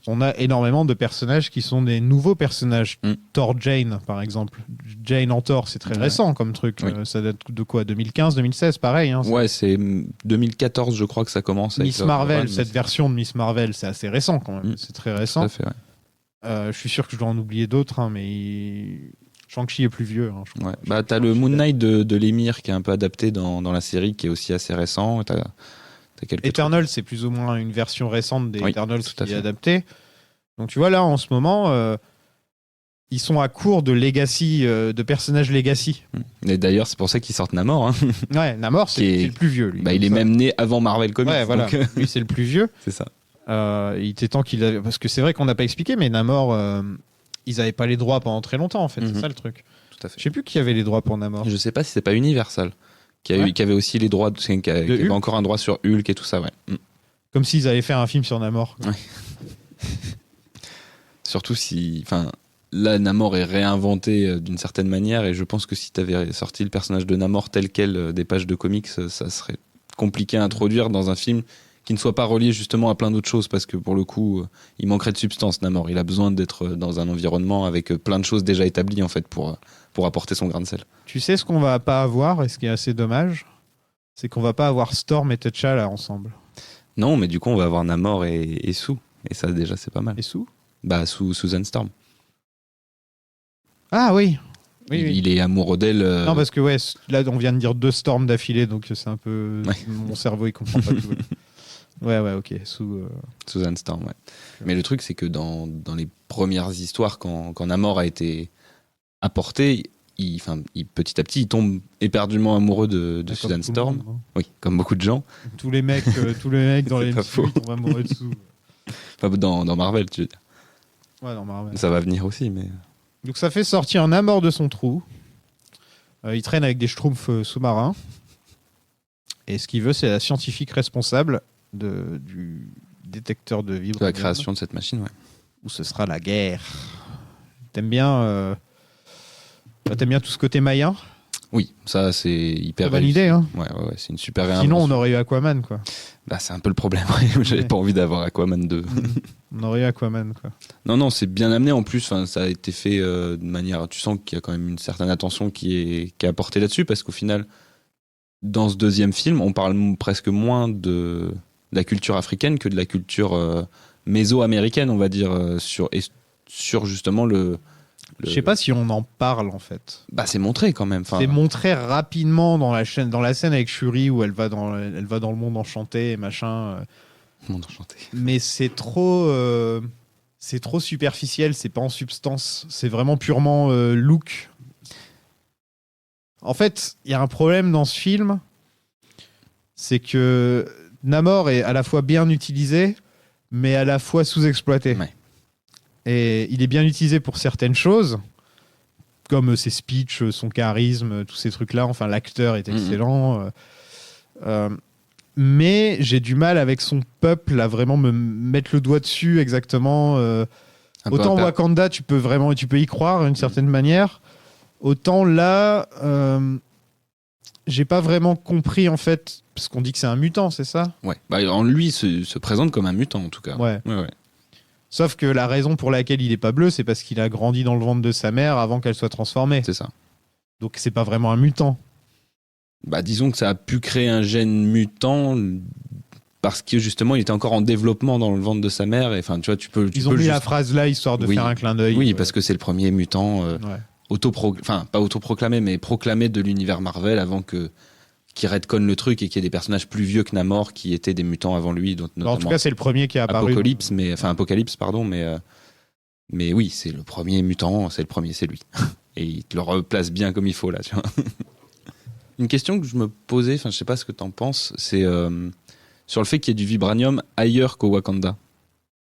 on a énormément de personnages qui sont des nouveaux personnages. Thor Jane, par exemple. Jane en Thor, c'est très récent comme truc. Oui. Ça date de quoi ? 2015, 2016, pareil. Hein, ouais, c'est 2014, je crois que ça commence. Miss Marvel, cette version de Miss Marvel, c'est assez récent quand même. C'est très récent. Tout à fait, ouais. Je suis sûr que je dois en oublier d'autres, hein, mais Shang-Chi est plus vieux. Hein, je crois. T'as le Moon Knight de l'émir qui est un peu adapté dans la série, qui est aussi assez récent. Eternal, c'est plus ou moins une version récente des Eternals qui est adaptée. Donc tu vois, là, en ce moment, ils sont à court de legacy, de personnages legacy. Et d'ailleurs, c'est pour ça qu'ils sortent Namor. Hein. Ouais, Namor, c'est le plus vieux. Lui, il est même né avant Marvel Comics. Ouais, voilà. Donc... lui, c'est le plus vieux. C'est ça. Il était temps qu'il avait... Parce que c'est vrai qu'on n'a pas expliqué, mais Namor, ils n'avaient pas les droits pendant très longtemps, en fait. C'est ça le truc. Tout à fait. Je sais plus qui avait les droits pour Namor. Je sais pas si c'est pas Universal. Qui avait aussi les droits, qui avait encore un droit sur Hulk et tout ça, ouais. Comme s'ils avaient fait un film sur Namor. Ouais. Surtout si... Enfin, là, Namor est réinventé d'une certaine manière, et je pense que si tu avais sorti le personnage de Namor tel quel des pages de comics, ça serait compliqué à introduire dans un film qui ne soit pas relié justement à plein d'autres choses, parce que pour le coup, il manquerait de substance, Namor. Il a besoin d'être dans un environnement avec plein de choses déjà établies, en fait, pour apporter son grain de sel. Tu sais ce qu'on va pas avoir, et ce qui est assez dommage, c'est qu'on va pas avoir Storm et T'Challa ensemble. Non, mais du coup, on va avoir Namor et Sue. Et ça, déjà, c'est pas mal. Et Sue ? Susan Storm. Ah oui. Il est amoureux d'elle. Non, parce que là, on vient de dire 2 Storms d'affilée, donc c'est un peu... Ouais. Mon cerveau, il comprend pas tout. Ouais, ok. Susan Storm, ouais. Mais le truc, c'est que dans les premières histoires, quand Namor a été apporté, petit à petit, il tombe éperdument amoureux de Susan Storm. Monde, hein. Oui, comme beaucoup de gens. Tous les mecs dans les MCU tombent amoureux de Sue. Enfin, dans Marvel, tu veux dire. Ouais, dans Marvel. Ça va venir aussi, mais... Donc ça fait sortir un Namor de son trou. Il traîne avec des schtroumpfs sous-marins. Et ce qu'il veut, c'est la scientifique responsable du détecteur de vibranium. De la création de cette machine, ouais. Où ce sera la guerre. T'aimes bien tout ce côté mayen ? Oui, ça c'est hyper bonne idée, hein. Ouais, c'est une super réinvention. Sinon, on aurait eu Aquaman, quoi. C'est un peu le problème. J'avais pas envie d'avoir Aquaman 2. On aurait eu Aquaman, quoi. Non, c'est bien amené en plus. Ça a été fait de manière. Tu sens qu'il y a quand même une certaine attention qui est apportée là-dessus, parce qu'au final, dans ce deuxième film, on parle presque moins de la culture africaine que de la culture méso-américaine, on va dire, sur justement Je sais pas si on en parle en fait. Bah c'est montré quand même. C'est montré rapidement dans la scène avec Shuri où elle va dans le monde enchanté et machin. Monde enchanté. Mais c'est trop superficiel, c'est pas en substance, c'est vraiment purement look. En fait, il y a un problème dans ce film, c'est que Namor est à la fois bien utilisé, mais à la fois sous-exploité. Ouais. Et il est bien utilisé pour certaines choses, comme ses speeches, son charisme, tous ces trucs-là. Enfin, l'acteur est excellent. Mais j'ai du mal avec son peuple à vraiment me mettre le doigt dessus exactement. Autant Wakanda, tu peux y croire d'une certaine manière. Autant là, j'ai pas vraiment compris en fait, parce qu'on dit que c'est un mutant, c'est ça ? Ouais. Bah, en lui, se présente comme un mutant en tout cas. Ouais. Sauf que la raison pour laquelle il est pas bleu, c'est parce qu'il a grandi dans le ventre de sa mère avant qu'elle soit transformée. C'est ça. Donc c'est pas vraiment un mutant. Bah, disons que ça a pu créer un gène mutant parce que justement il était encore en développement dans le ventre de sa mère. Et enfin, tu vois, Ils ont mis la phrase là histoire de faire un clin d'œil. Oui, parce que c'est le premier mutant pas autoproclamé, mais proclamé de l'univers Marvel avant qui retconne le truc et qu'il y ait des personnages plus vieux que Namor qui étaient des mutants avant lui. En tout cas, c'est le premier qui est apparu. Apocalypse, pardon, mais oui, c'est le premier mutant, c'est lui. Et il te le replace bien comme il faut là, tu vois. Une question que je me posais, je sais pas ce que t'en penses, c'est sur le fait qu'il y ait du vibranium ailleurs qu'au Wakanda.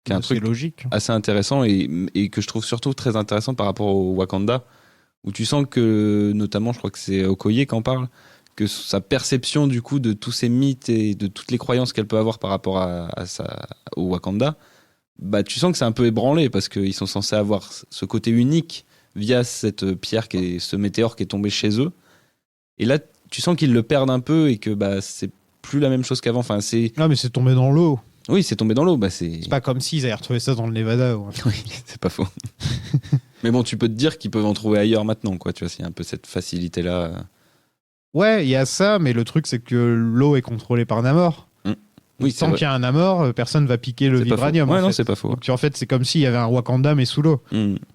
Qui est un truc logique. Assez intéressant et que je trouve surtout très intéressant par rapport au Wakanda, où tu sens que, notamment, je crois que c'est Okoye qui en parle, que sa perception du coup de tous ces mythes et de toutes les croyances qu'elle peut avoir par rapport au Wakanda, bah tu sens que c'est un peu ébranlé parce qu'ils sont censés avoir ce côté unique via cette pierre ce météore qui est tombé chez eux. Et là, tu sens qu'ils le perdent un peu et que bah c'est plus la même chose qu'avant. Enfin, non, mais c'est tombé dans l'eau. Oui, c'est tombé dans l'eau. Bah, c'est pas comme s'ils avaient retrouvé ça dans le Nevada. Ouais. Oui, c'est pas faux. Mais bon, tu peux te dire qu'ils peuvent en trouver ailleurs maintenant, quoi. Tu vois, s'il y a un peu cette facilité-là. Ouais, il y a ça, mais le truc, c'est que l'eau est contrôlée par Namor. Oui, tant qu'il y a un Namor, personne va piquer le vibranium. Ouais, non, c'est pas faux. Donc, en fait, c'est comme s'il y avait un Wakanda, mais sous l'eau.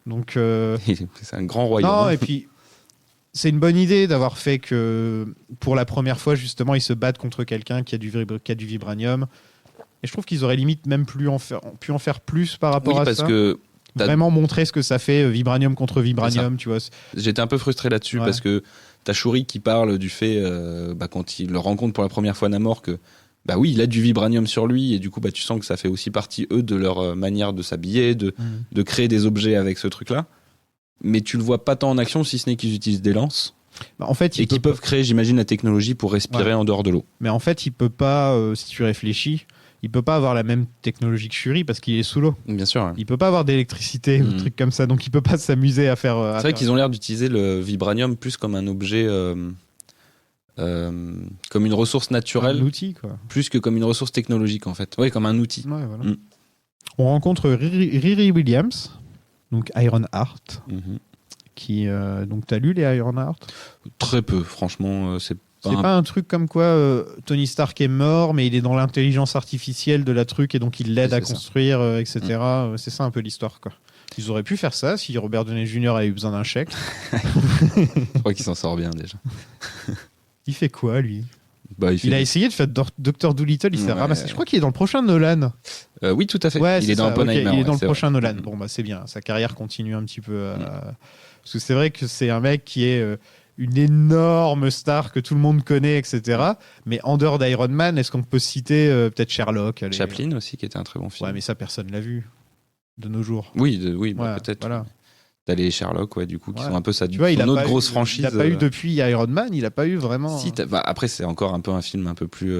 Donc, c'est un grand royaume. Non, et puis, c'est une bonne idée d'avoir fait que, pour la première fois, justement, ils se battent contre quelqu'un qui a du vibranium. Et je trouve qu'ils auraient limite même pu en faire plus par rapport à ça. Parce que vraiment montrer ce que ça fait, vibranium contre vibranium, tu vois. J'étais un peu frustré là-dessus parce que t'as Shuri qui parle du fait, quand il le rencontre pour la première fois Namor, que bah oui, il a du vibranium sur lui et du coup, bah, tu sens que ça fait aussi partie, eux, de leur manière de s'habiller, de créer des objets avec ce truc-là. Mais tu le vois pas tant en action, si ce n'est qu'ils utilisent des lances. Bah, en fait, et qu'ils peuvent créer, j'imagine, la technologie pour respirer en dehors de l'eau. Mais en fait, il peut pas, si tu réfléchis, il peut pas avoir la même technologie que Shuri parce qu'il est sous l'eau. Bien sûr. Ouais. Il peut pas avoir d'électricité ou des trucs comme ça, donc il peut pas s'amuser à faire. C'est vrai qu'ils ont l'air d'utiliser le vibranium plus comme un objet, comme une ressource naturelle, un outil, quoi. Plus que comme une ressource technologique en fait. Oui, comme un outil. Ouais, voilà. On rencontre Riri Williams, donc Ironheart, qui donc t'as lu les Ironheart ? Très peu, franchement. C'est pas un truc comme quoi Tony Stark est mort, mais il est dans l'intelligence artificielle de la truc et donc il l'aide à construire, etc. C'est ça un peu l'histoire, quoi. Ils auraient pu faire ça si Robert Downey Jr. avait eu besoin d'un chèque. Je crois qu'il s'en sort bien déjà. Il fait quoi, lui ? Il a essayé de faire Dr. Dolittle, il s'est ramassé. Je crois qu'il est dans le prochain Nolan. Oui, tout à fait. Ouais, il est dans Oppenheimer. Il est dans le prochain Nolan. Bon, bah c'est bien. Sa carrière continue un petit peu. Parce que c'est vrai que c'est un mec qui est une énorme star que tout le monde connaît, etc. Mais en dehors d'Iron Man, est-ce qu'on peut citer peut-être Sherlock ? Chaplin aussi, qui était un très bon film. Ouais, mais ça, personne l'a vu de nos jours. Oui, peut-être. Voilà. T'as les Sherlock, du coup, qui sont un peu ça. Tu vois, une autre grosse franchise. Il n'a pas eu depuis Iron Man, il n'a pas eu vraiment. Si, après, c'est encore un peu un film un peu plus.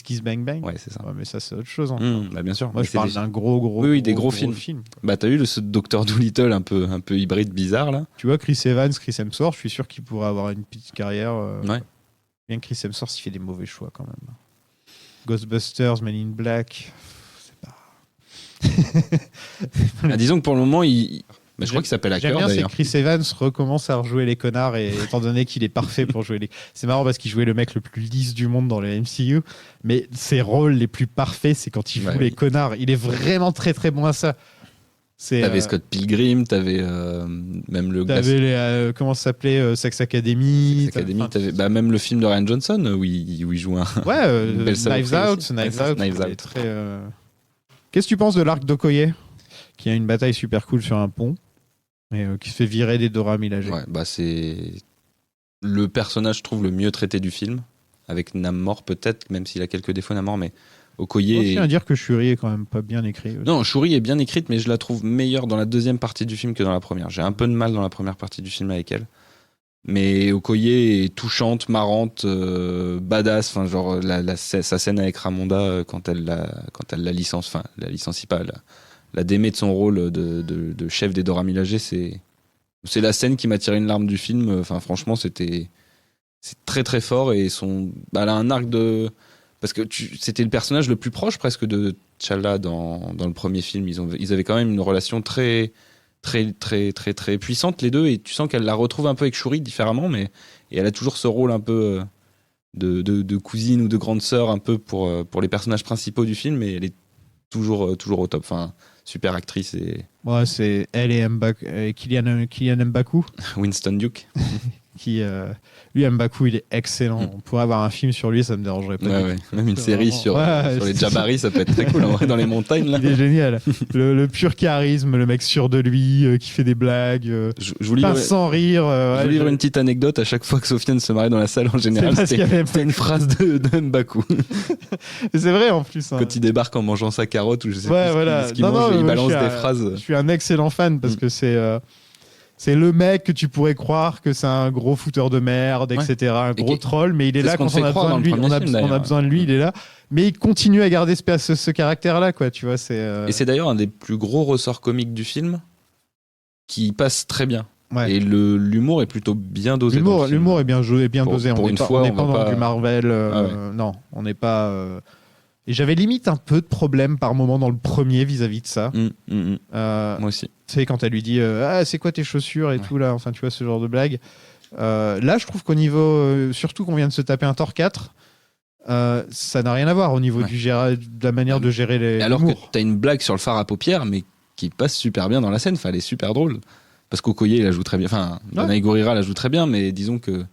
Kiss Bang Bang. Ouais, c'est ça. Ouais, mais ça, c'est autre chose. Bah, bien sûr. Moi, je parle d'un gros. Oui, des gros films. Bah, t'as eu ce Dr. Dolittle un peu hybride, bizarre, là. Tu vois, Chris Evans, Chris Hemsworth, je suis sûr qu'il pourrait avoir une petite carrière. Bien que Chris Hemsworth, il fait des mauvais choix quand même. Ghostbusters, Men in Black. Disons que pour le moment, je crois qu'il s'appelle Hacker. J'aime bien, d'ailleurs. c'est que Chris Evans recommence à rejouer les connards, et étant donné qu'il est parfait pour jouer les. C'est marrant parce qu'il jouait le mec le plus lisse du monde dans les MCU, mais ses rôles les plus parfaits, c'est quand il joue les connards. Il est vraiment très très bon à ça. T'avais Scott Pilgrim, t'avais même le... T'avais les... comment ça s'appelait Sex Academy. T'avais même le film de Ryan Johnson où il joue un... Ouais, Knives Out. Très, Qu'est-ce que tu penses de l'arc d'Okoye, qui a une bataille super cool sur un pont, et qui se fait virer des Dora Milaje? Ouais, c'est le personnage, je trouve, le mieux traité du film, avec Namor peut-être, même s'il a quelques défauts Namor, mais Okoye... Je tiens à dire que Shuri est quand même pas bien écrit. Non, Shuri est bien écrite, mais je la trouve meilleure dans la deuxième partie du film que dans la première. J'ai un peu de mal dans la première partie du film avec elle. Mais Okoye est touchante, marrante, badass. Enfin, genre sa scène avec Ramonda quand elle la licencie pas, la démet de son rôle de chef des Dora Milaje, c'est la scène qui m'a tiré une larme du film. Enfin, franchement, c'est très très fort et elle a un arc de... Parce que c'était le personnage le plus proche presque de T'Challa dans le premier film. Ils avaient quand même une relation très, très, très, très, très puissante, les deux. Et tu sens qu'elle la retrouve un peu avec Shuri différemment, et elle a toujours ce rôle un peu de cousine ou de grande sœur un peu pour les personnages principaux du film. Et elle est toujours au top. Enfin, super actrice. Ouais, c'est elle et Kylian Mbaku. Winston Duke. Lui, Mbaku, il est excellent. On pourrait avoir un film sur lui, ça me dérangerait pas. Ouais. Même une série sur les Jabari, ça peut être très cool. En vrai, dans les montagnes, là. Il est génial. Le pur charisme, le mec sûr de lui, qui fait des blagues, je vous livre, sans rire. Je vous livre une petite anecdote. À chaque fois que Sofiane se marie dans la salle, en général, c'était une phrase de Mbaku. C'est vrai, en plus. Quand il débarque en mangeant sa carotte, ou je sais plus ce qu'il mange, il balance des phrases. Je suis un excellent fan parce que c'est le mec que tu pourrais croire que c'est un gros fouteur de merde, etc. Un gros troll, mais il est là quand on a besoin de lui. On a besoin de lui, il est là. Mais il continue à garder ce caractère-là, quoi. Tu vois, Et c'est d'ailleurs un des plus gros ressorts comiques du film qui passe très bien. Ouais. Et l'humour est plutôt bien dosé. L'humour est bien joué, bien dosé. Pour une fois, on n'est pas dans du Marvel. Non, on n'est pas. Et j'avais limite un peu de problème par moment dans le premier vis-à-vis de ça. Moi aussi. Tu sais, quand elle lui dit c'est quoi tes chaussures et tout, là, enfin, tu vois, ce genre de blague. Là, je trouve qu'au niveau, surtout qu'on vient de se taper un Thor 4, ça n'a rien à voir au niveau de la manière de gérer les. Alors que t'as une blague sur le fard à paupières, mais qui passe super bien dans la scène, enfin, elle est super drôle. Parce qu'Okoye, il la joue très bien. Enfin, Danai Gurira la joue très bien, mais disons que.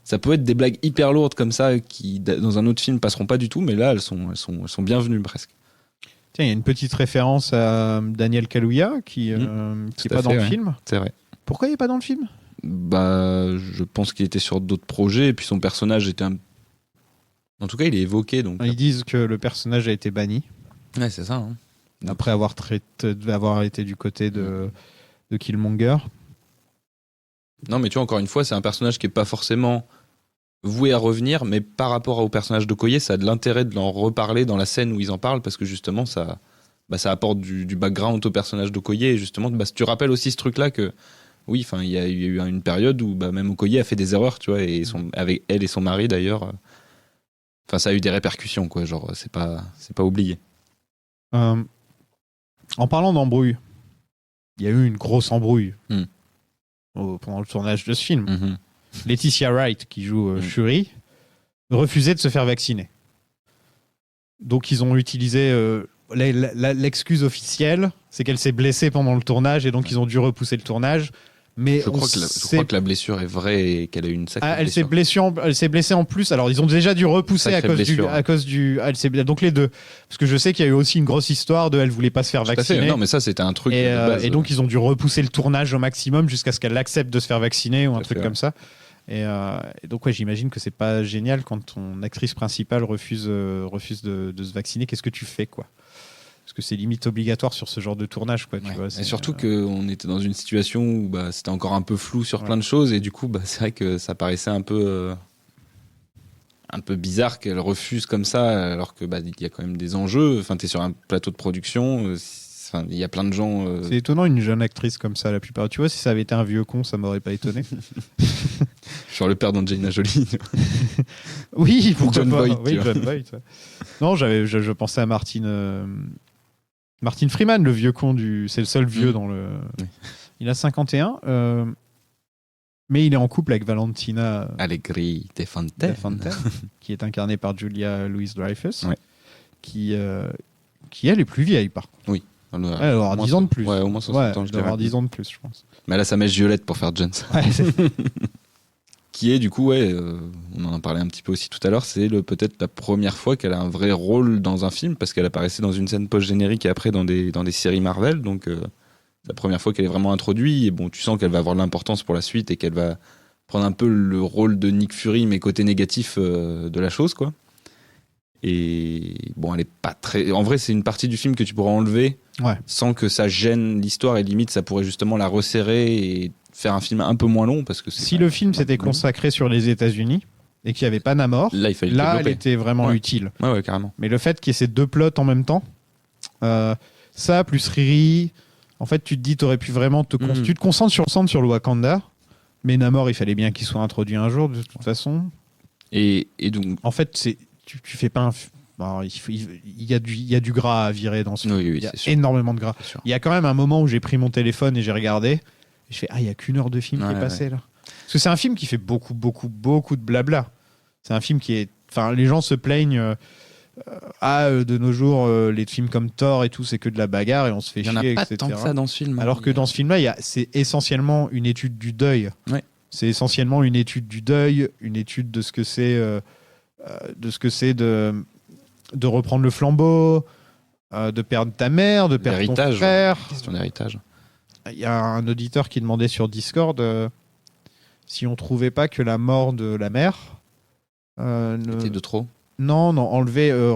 Ça peut être des blagues hyper lourdes comme ça qui, dans un autre film, passeront pas du tout, mais là, elles sont bienvenues presque. Tiens, il y a une petite référence à Daniel Kaluuya qui est pas dans le film. C'est vrai. Pourquoi il est pas dans le film ? Je pense qu'il était sur d'autres projets et puis son personnage était en tout cas, il est évoqué. Donc... Ils disent que le personnage a été banni. Ouais, c'est ça. Hein. Après avoir été du côté de Killmonger. Non, mais tu vois, encore une fois, c'est un personnage qui est pas forcément voué à revenir, mais par rapport au personnage d'Okoye, ça a de l'intérêt de l'en reparler dans la scène où ils en parlent, parce que justement, ça apporte du background au personnage d'Okoye, et justement, tu rappelles aussi ce truc-là que, oui, enfin, il y a eu une période où même Okoye a fait des erreurs, tu vois, et avec elle et son mari d'ailleurs, enfin, ça a eu des répercussions, quoi, genre, c'est pas oublié. En parlant d'embrouille, il y a eu une grosse embrouille pendant le tournage de ce film. Laetitia Wright, qui joue Shuri, refusait de se faire vacciner. Donc ils ont utilisé l'excuse officielle, c'est qu'elle s'est blessée pendant le tournage et donc ils ont dû repousser le tournage. Mais je crois que la blessure est vraie et qu'elle a eu une sacrée blessure. Elle s'est blessée en plus. Alors ils ont déjà dû repousser à cause du. Donc les deux, parce que je sais qu'il y a eu aussi une grosse histoire de elle voulait pas se faire vacciner. Non, mais ça c'était un truc. Et donc ils ont dû repousser le tournage au maximum jusqu'à ce qu'elle accepte de se faire vacciner ou un truc comme ça. Et donc ouais, j'imagine que c'est pas génial quand ton actrice principale refuse de se vacciner. Qu'est-ce que tu fais, quoi? Parce que c'est limite obligatoire sur ce genre de tournage, quoi. Tu vois, et surtout qu'on était dans une situation où c'était encore un peu flou sur plein de choses, et du coup, c'est vrai que ça paraissait un peu bizarre qu'elle refuse comme ça, alors que il y a quand même des enjeux. Enfin, t'es sur un plateau de production, il y a plein de gens. C'est étonnant une jeune actrice comme ça, la plupart. Tu vois, si ça avait été un vieux con, ça m'aurait pas étonné. Genre le père d'Angelina Jolie. Oui, pourquoi John pas. Voight. Oui, John Voight. Ouais. Non, je pensais à Martin Freeman, le vieux con c'est le seul vieux dans le. Oui. Il a 51, mais il est en couple avec Valentina Allegri de Fontaine, qui est incarnée par Julia Louis-Dreyfus, qui elle est plus vieille par contre. Oui. Elle doit avoir 10 ans de plus. Ouais, au moins 60 ans, je dois avoir 10 ans de plus, je pense. Mais elle a sa mèche violette pour faire Jones. Ouais, Qui est du coup, on en a parlé un petit peu aussi tout à l'heure, c'est peut-être la première fois qu'elle a un vrai rôle dans un film, parce qu'elle apparaissait dans une scène post-générique et après dans des séries Marvel, donc c'est la première fois qu'elle est vraiment introduite, et bon, tu sens qu'elle va avoir de l'importance pour la suite et qu'elle va prendre un peu le rôle de Nick Fury, mais côté négatif de la chose, quoi. Et bon, elle est pas très... En vrai, c'est une partie du film que tu pourras enlever sans que ça gêne l'histoire, et limite, ça pourrait justement la resserrer et faire un film un peu moins long, parce que si le film s'était consacré sur les États-Unis et qu'il n'y avait pas Namor, là elle était vraiment utile. Ouais, carrément. Mais le fait qu'il y ait ces deux plots en même temps, ça plus Riri, en fait, tu te dis, t'aurais pu vraiment tu te concentres sur le Wakanda, mais Namor, il fallait bien qu'il soit introduit un jour de toute façon. Et donc, en fait, tu fais pas un. Alors, il y a du gras à virer dans ce film. Oui, il y a énormément de gras. Il y a quand même un moment où j'ai pris mon téléphone et j'ai regardé. Et je fais, il y a qu'une heure de film qui est passée là. Parce que c'est un film qui fait beaucoup de blabla. C'est un film qui est. Enfin, les gens se plaignent. De nos jours, les films comme Thor et tout, c'est que de la bagarre et on se fait chier, il y en a pas etc. tant que ça dans ce film. Alors que dans ce film-là, c'est essentiellement une étude du deuil. Ouais. C'est essentiellement une étude du deuil, une étude de ce que c'est, de reprendre le flambeau, de perdre ta mère, de perdre ton frère. Question d'héritage. Il y a un auditeur qui demandait sur Discord si on trouvait pas que la mort de la mère était de trop. Non,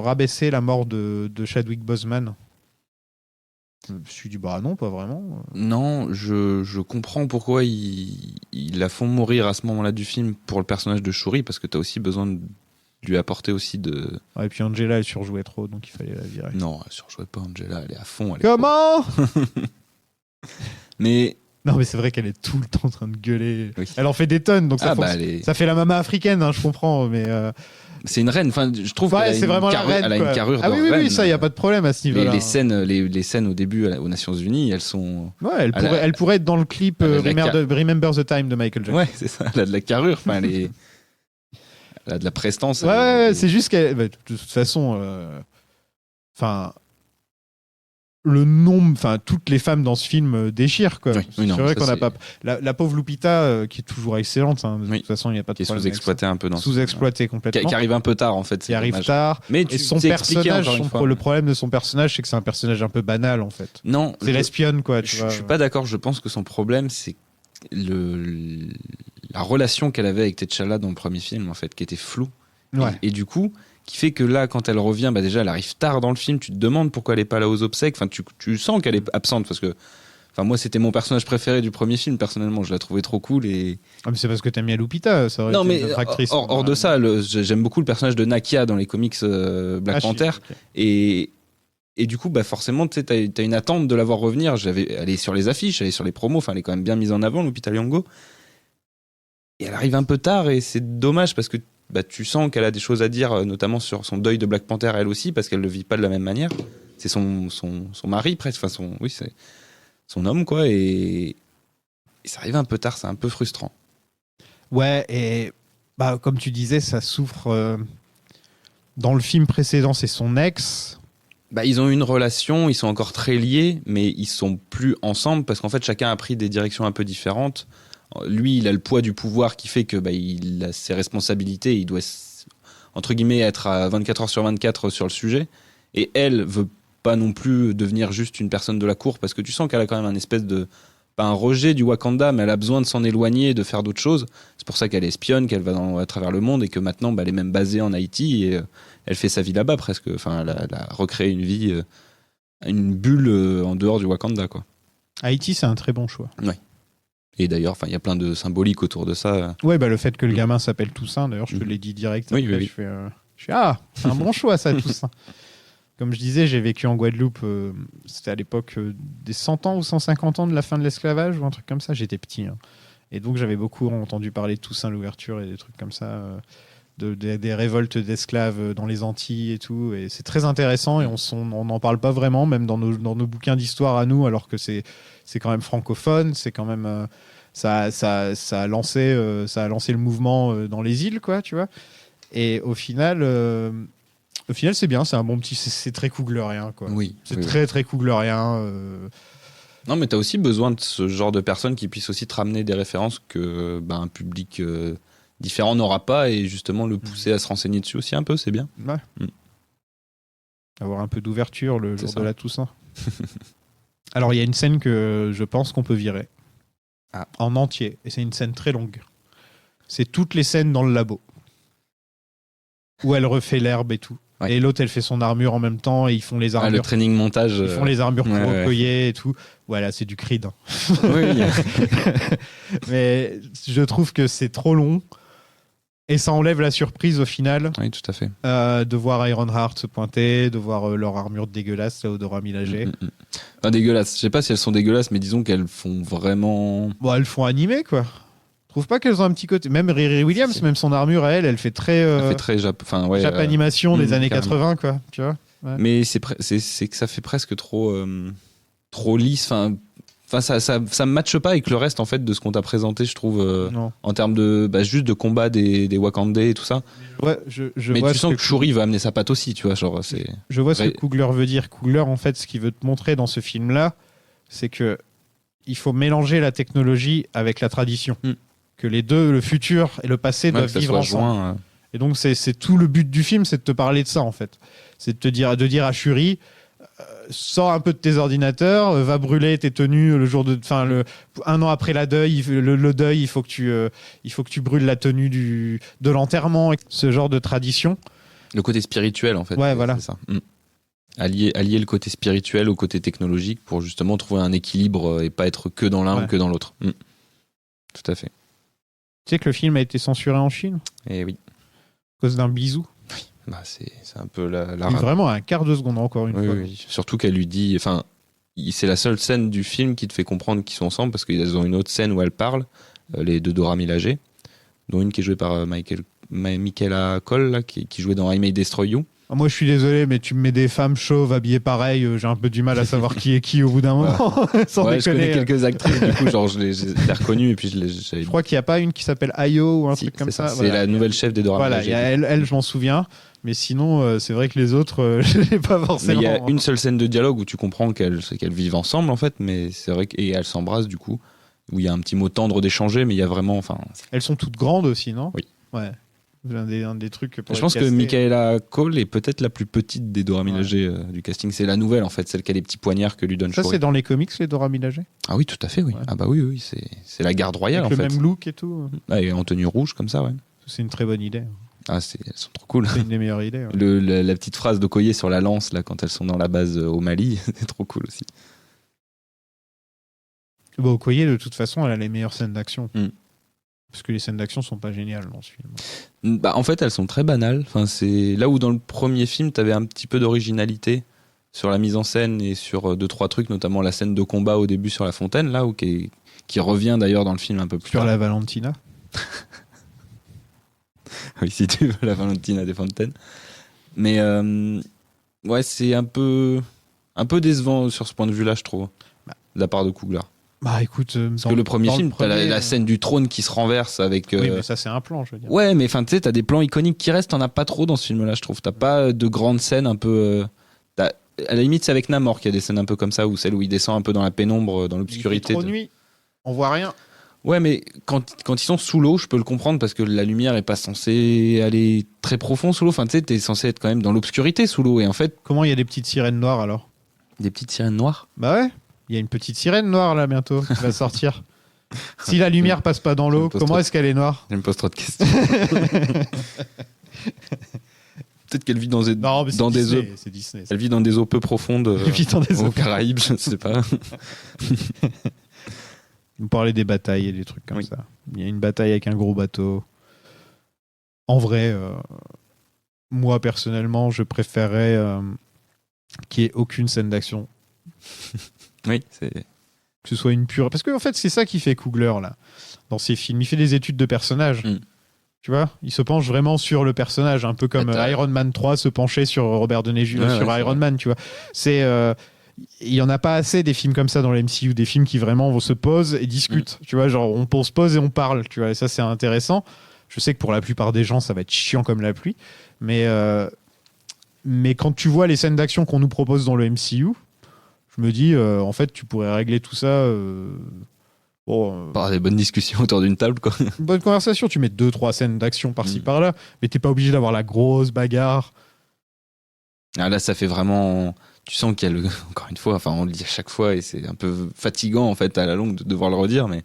rabaisser la mort de Chadwick Boseman. Je me suis dit, non, pas vraiment. Non, je comprends pourquoi ils la font mourir à ce moment-là du film pour le personnage de Shuri, parce que tu as aussi besoin de lui apporter aussi de... Ouais, et puis Angela, elle surjouait trop, donc il fallait la virer. Non, elle surjouait pas, Angela, elle est à fond. Comment Mais... Non, mais c'est vrai qu'elle est tout le temps en train de gueuler. Oui. Elle en fait des tonnes, donc ça fait la maman africaine, je comprends, mais... C'est une reine, enfin, je trouve qu'elle a une carrure de reine. Oui, ça, il n'y a pas de problème à ce niveau-là. Les scènes au début aux Nations Unies, elles sont... Ouais, elle pourrait être dans le clip Remember the Time de Michael Jackson. Ouais, c'est ça, elle a de la carrure, enfin, elle a de la prestance. C'est juste qu'elle... de toute façon... le nombre, toutes les femmes dans ce film déchirent, quoi. C'est vrai qu'on n'a pas. La pauvre Lupita, qui est toujours excellente, de toute façon, il n'y a pas de problème. Qui est sous-exploitée un peu dans sous-exploitée complètement. Qui arrive un peu tard, en fait. Qui arrive tard. Mais son personnage, le problème de son personnage, c'est que c'est un personnage un peu banal, en fait. Non. C'est l'espionne, quoi. Je suis pas d'accord. Je pense que son problème, c'est la relation qu'elle avait avec T'Challa dans le premier film, en fait, qui était floue. Ouais. Et du coup, qui fait que là, quand elle revient, déjà, elle arrive tard dans le film. Tu te demandes pourquoi elle n'est pas là aux obsèques. Enfin, tu sens qu'elle est absente, parce que, moi, c'était mon personnage préféré du premier film. Personnellement, je la trouvais trop cool. Mais c'est parce que t'aimes bien Lupita, ça aurait été notre actrice. Hors de ça, j'aime beaucoup le personnage de Nakia dans les comics Black Panther. Okay. Et du coup, forcément, tu sais, t'as une attente de la voir revenir. Elle est sur les affiches, elle est sur les promos. Enfin, elle est quand même bien mise en avant, Lupita Nyong'o. Et elle arrive un peu tard, et c'est dommage parce que tu sens qu'elle a des choses à dire, notamment sur son deuil de Black Panther, elle aussi, parce qu'elle ne le vit pas de la même manière. C'est son mari, presque. Enfin, c'est son homme, quoi. Et ça arrive un peu tard, c'est un peu frustrant. Ouais, et comme tu disais, ça souffre. Dans le film précédent, c'est son ex. Ils ont une relation, ils sont encore très liés, mais ils sont plus ensemble, parce qu'en fait, chacun a pris des directions un peu différentes. Lui, il a le poids du pouvoir qui fait que il a ses responsabilités, il doit, entre guillemets, être à 24 heures sur 24 sur le sujet. Et elle veut pas non plus devenir juste une personne de la cour, parce que tu sens qu'elle a quand même un espèce de... Pas un rejet du Wakanda, mais elle a besoin de s'en éloigner et de faire d'autres choses. C'est pour ça qu'elle est espionne, qu'elle va à travers le monde, et que maintenant, elle est même basée en Haïti, et elle fait sa vie là-bas presque. Enfin, elle a recréé une vie, une bulle en dehors du Wakanda, quoi. Haïti, c'est un très bon choix. Ouais. Et d'ailleurs, il y a plein de symboliques autour de ça. Ouais, le fait que le gamin s'appelle Toussaint, d'ailleurs, je te l'ai dit direct. Oui. Je fais, c'est un bon choix, ça, Toussaint. Comme je disais, j'ai vécu en Guadeloupe, c'était à l'époque des 100 ans ou 150 ans de la fin de l'esclavage, ou un truc comme ça, j'étais petit. Et donc, j'avais beaucoup entendu parler de Toussaint l'ouverture et des trucs comme ça, des révoltes d'esclaves dans les Antilles et tout. Et c'est très intéressant, et on n'en parle pas vraiment, même dans nos bouquins d'histoire à nous, alors que c'est quand même francophone, c'est quand même ça a lancé le mouvement dans les îles, quoi, tu vois. Et au final, Au final, c'est bien, c'est un bon petit... C'est très Cooglerien, quoi. Oui. C'est très Cooglerien. Non, mais tu as aussi besoin de ce genre de personnes qui puissent aussi te ramener des références que un public différent n'aura pas et justement le pousser à se renseigner dessus aussi un peu, c'est bien. Ouais. Avoir un peu d'ouverture le jour de la Toussaint. Alors, il y a une scène que je pense qu'on peut virer en entier, et c'est une scène très longue. C'est toutes les scènes dans le labo où elle refait l'herbe et tout. Ouais. Et l'autre, elle fait son armure en même temps et ils font les armures. Le training montage. Ils font les armures pour Okoye et tout. Voilà, c'est du Creed. Hein. Oui. Mais je trouve que c'est trop long et ça enlève la surprise au final. Oui, tout à fait. De voir Ironheart se pointer, de voir leur armure dégueulasse là où Dora Milaje. Enfin, dégueulasse. Je sais pas si elles sont dégueulasses, mais disons qu'elles font vraiment. Bon, elles font animer quoi. Je trouve pas qu'elles ont un petit côté. Même Riri Williams, même son armure à elle fait très. Elle fait très Jap animation des années carrément. 80, quoi. Tu vois. Ouais. Mais c'est que ça fait presque trop lisse. Enfin, ça me matche pas avec le reste en fait de ce qu'on t'a présenté, je trouve, en termes de juste de combat des Wakandais et tout ça. Ouais, mais vois tu sens que Shuri va amener sa patte aussi, tu vois, genre c'est. Je vois ce que Coogler veut dire. Coogler, en fait, ce qu'il veut te montrer dans ce film-là, c'est que il faut mélanger la technologie avec la tradition. Que les deux, le futur et le passé, doivent vivre ensemble. Et donc c'est tout le but du film, c'est de te parler de ça en fait. C'est de dire à Shuri, sors un peu de tes ordinateurs, va brûler tes tenues le jour un an après le deuil, il faut que tu brûles la tenue de l'enterrement, ce genre de tradition. Le côté spirituel en fait. Ouais, voilà. C'est ça. Allier le côté spirituel au côté technologique pour justement trouver un équilibre et pas être que dans l'un ou que dans l'autre. Tout à fait. Tu sais que le film a été censuré en Chine ? Eh oui. À cause d'un bisou. Oui. C'est un peu la vraiment un quart de seconde encore une fois. Oui. Surtout qu'elle lui dit... Enfin, c'est la seule scène du film qui te fait comprendre qu'ils sont ensemble parce qu'ils ont une autre scène où elles parlent, les deux Dora Milaje, dont une qui est jouée par Michaela Coel, là, qui jouait dans I May Destroy You. Moi, je suis désolé, mais tu me mets des femmes chauves habillées pareil, j'ai un peu du mal à savoir qui est qui au bout d'un moment. Sans déconner. Je connais quelques actrices, du coup, genre, je l'ai reconnue et puis je crois qu'il n'y a pas une qui s'appelle Ayo ou un truc comme ça. C'est la nouvelle chef des Dora Milaje. Voilà, elle, je m'en souviens. Mais sinon, c'est vrai que les autres, je n'ai pas forcément. Mais il y a une seule scène de dialogue où tu comprends qu'elles vivent ensemble, en fait, mais c'est vrai et elles s'embrassent, du coup, où il y a un petit mot tendre d'échanger, mais il y a vraiment. Elles sont toutes grandes aussi, non ? Oui. Ouais. Un des trucs je pense que Michaela Coel est peut-être la plus petite des Dora Milaje du casting. C'est la nouvelle en fait, celle qui a les petits poignards que lui donne Shuri. Ça c'est dans les comics les Dora Milaje ? Ah oui, tout à fait, oui. Ouais. Ah bah oui, c'est la garde royale avec en fait. Le même look et tout. Et en tenue rouge comme ça, ouais. C'est une très bonne idée. Ah, elles sont trop cool. C'est une des meilleures idées. Ouais. La petite phrase d'Okoye sur la lance là quand elles sont dans la base au Mali, c'est trop cool aussi. Bon, Okoye de toute façon, elle a les meilleures scènes d'action. Parce que les scènes d'action sont pas géniales dans ce film. En fait, elles sont très banales. Enfin, c'est là où dans le premier film, t'avais un petit peu d'originalité sur la mise en scène et sur 2-3 trucs, notamment la scène de combat au début sur la fontaine, là, qui revient d'ailleurs dans le film un peu plus sur tard. La Valentina. Oui, si tu veux, la Valentina des fontaines. Mais c'est un peu décevant sur ce point de vue-là, je trouve, de la part de Coogler. Bah écoute, parce que le premier film, t'as la scène du trône qui se renverse avec. Oui, mais ça c'est un plan, je veux dire. Ouais, mais enfin, tu sais, t'as des plans iconiques qui restent, t'en as pas trop dans ce film-là, je trouve. T'as pas de grandes scènes un peu. À la limite, c'est avec Namor qu'il y a des scènes un peu comme ça, ou celle où il descend un peu dans la pénombre, dans l'obscurité. Il fait trop nuit, on voit rien. Ouais, mais quand ils sont sous l'eau, je peux le comprendre parce que la lumière est pas censée aller très profond sous l'eau. Enfin, tu sais, t'es censé être quand même dans l'obscurité sous l'eau, et en fait. Comment il y a des petites sirènes noires alors ? Des petites sirènes noires ? Bah ouais. Il y a une petite sirène noire là bientôt qui va sortir. Si la lumière passe pas dans l'eau, comment est-ce qu'elle est noire ? Je me pose trop de questions. Peut-être qu'elle vit dans des eaux. C'est Disney. Elle vit dans des eaux peu profondes aux Caraïbes, je ne sais pas. Vous parlez des batailles et des trucs comme ça. Il y a une bataille avec un gros bateau. En vrai, moi personnellement, je préférerais qu'il n'y ait aucune scène d'action. Oui, c'est... Que ce soit une pure... Parce qu'en fait, c'est ça qui fait Coogler, là, dans ses films. Il fait des études de personnages. Tu vois ? Il se penche vraiment sur le personnage, un peu comme Iron Man 3 se penchait sur Robert Downey Jr. sur Iron Man, tu vois. C'est... il n'y en a pas assez des films comme ça dans le MCU, des films qui vraiment se posent et discutent. Tu vois, genre, on se pose et on parle, tu vois. Et ça, c'est intéressant. Je sais que pour la plupart des gens, ça va être chiant comme la pluie. Mais... Mais quand tu vois les scènes d'action qu'on nous propose dans le MCU, je me dis, en fait, tu pourrais régler tout ça. Par des bonnes discussions autour d'une table, quoi. Une bonne conversation, tu mets 2-3 scènes d'action par-ci par-là, mais t'es pas obligé d'avoir la grosse bagarre. Ah, là, ça fait vraiment. Tu sens qu'il y a encore une fois, enfin, on le dit à chaque fois et c'est un peu fatigant en fait à la longue de devoir le redire, mais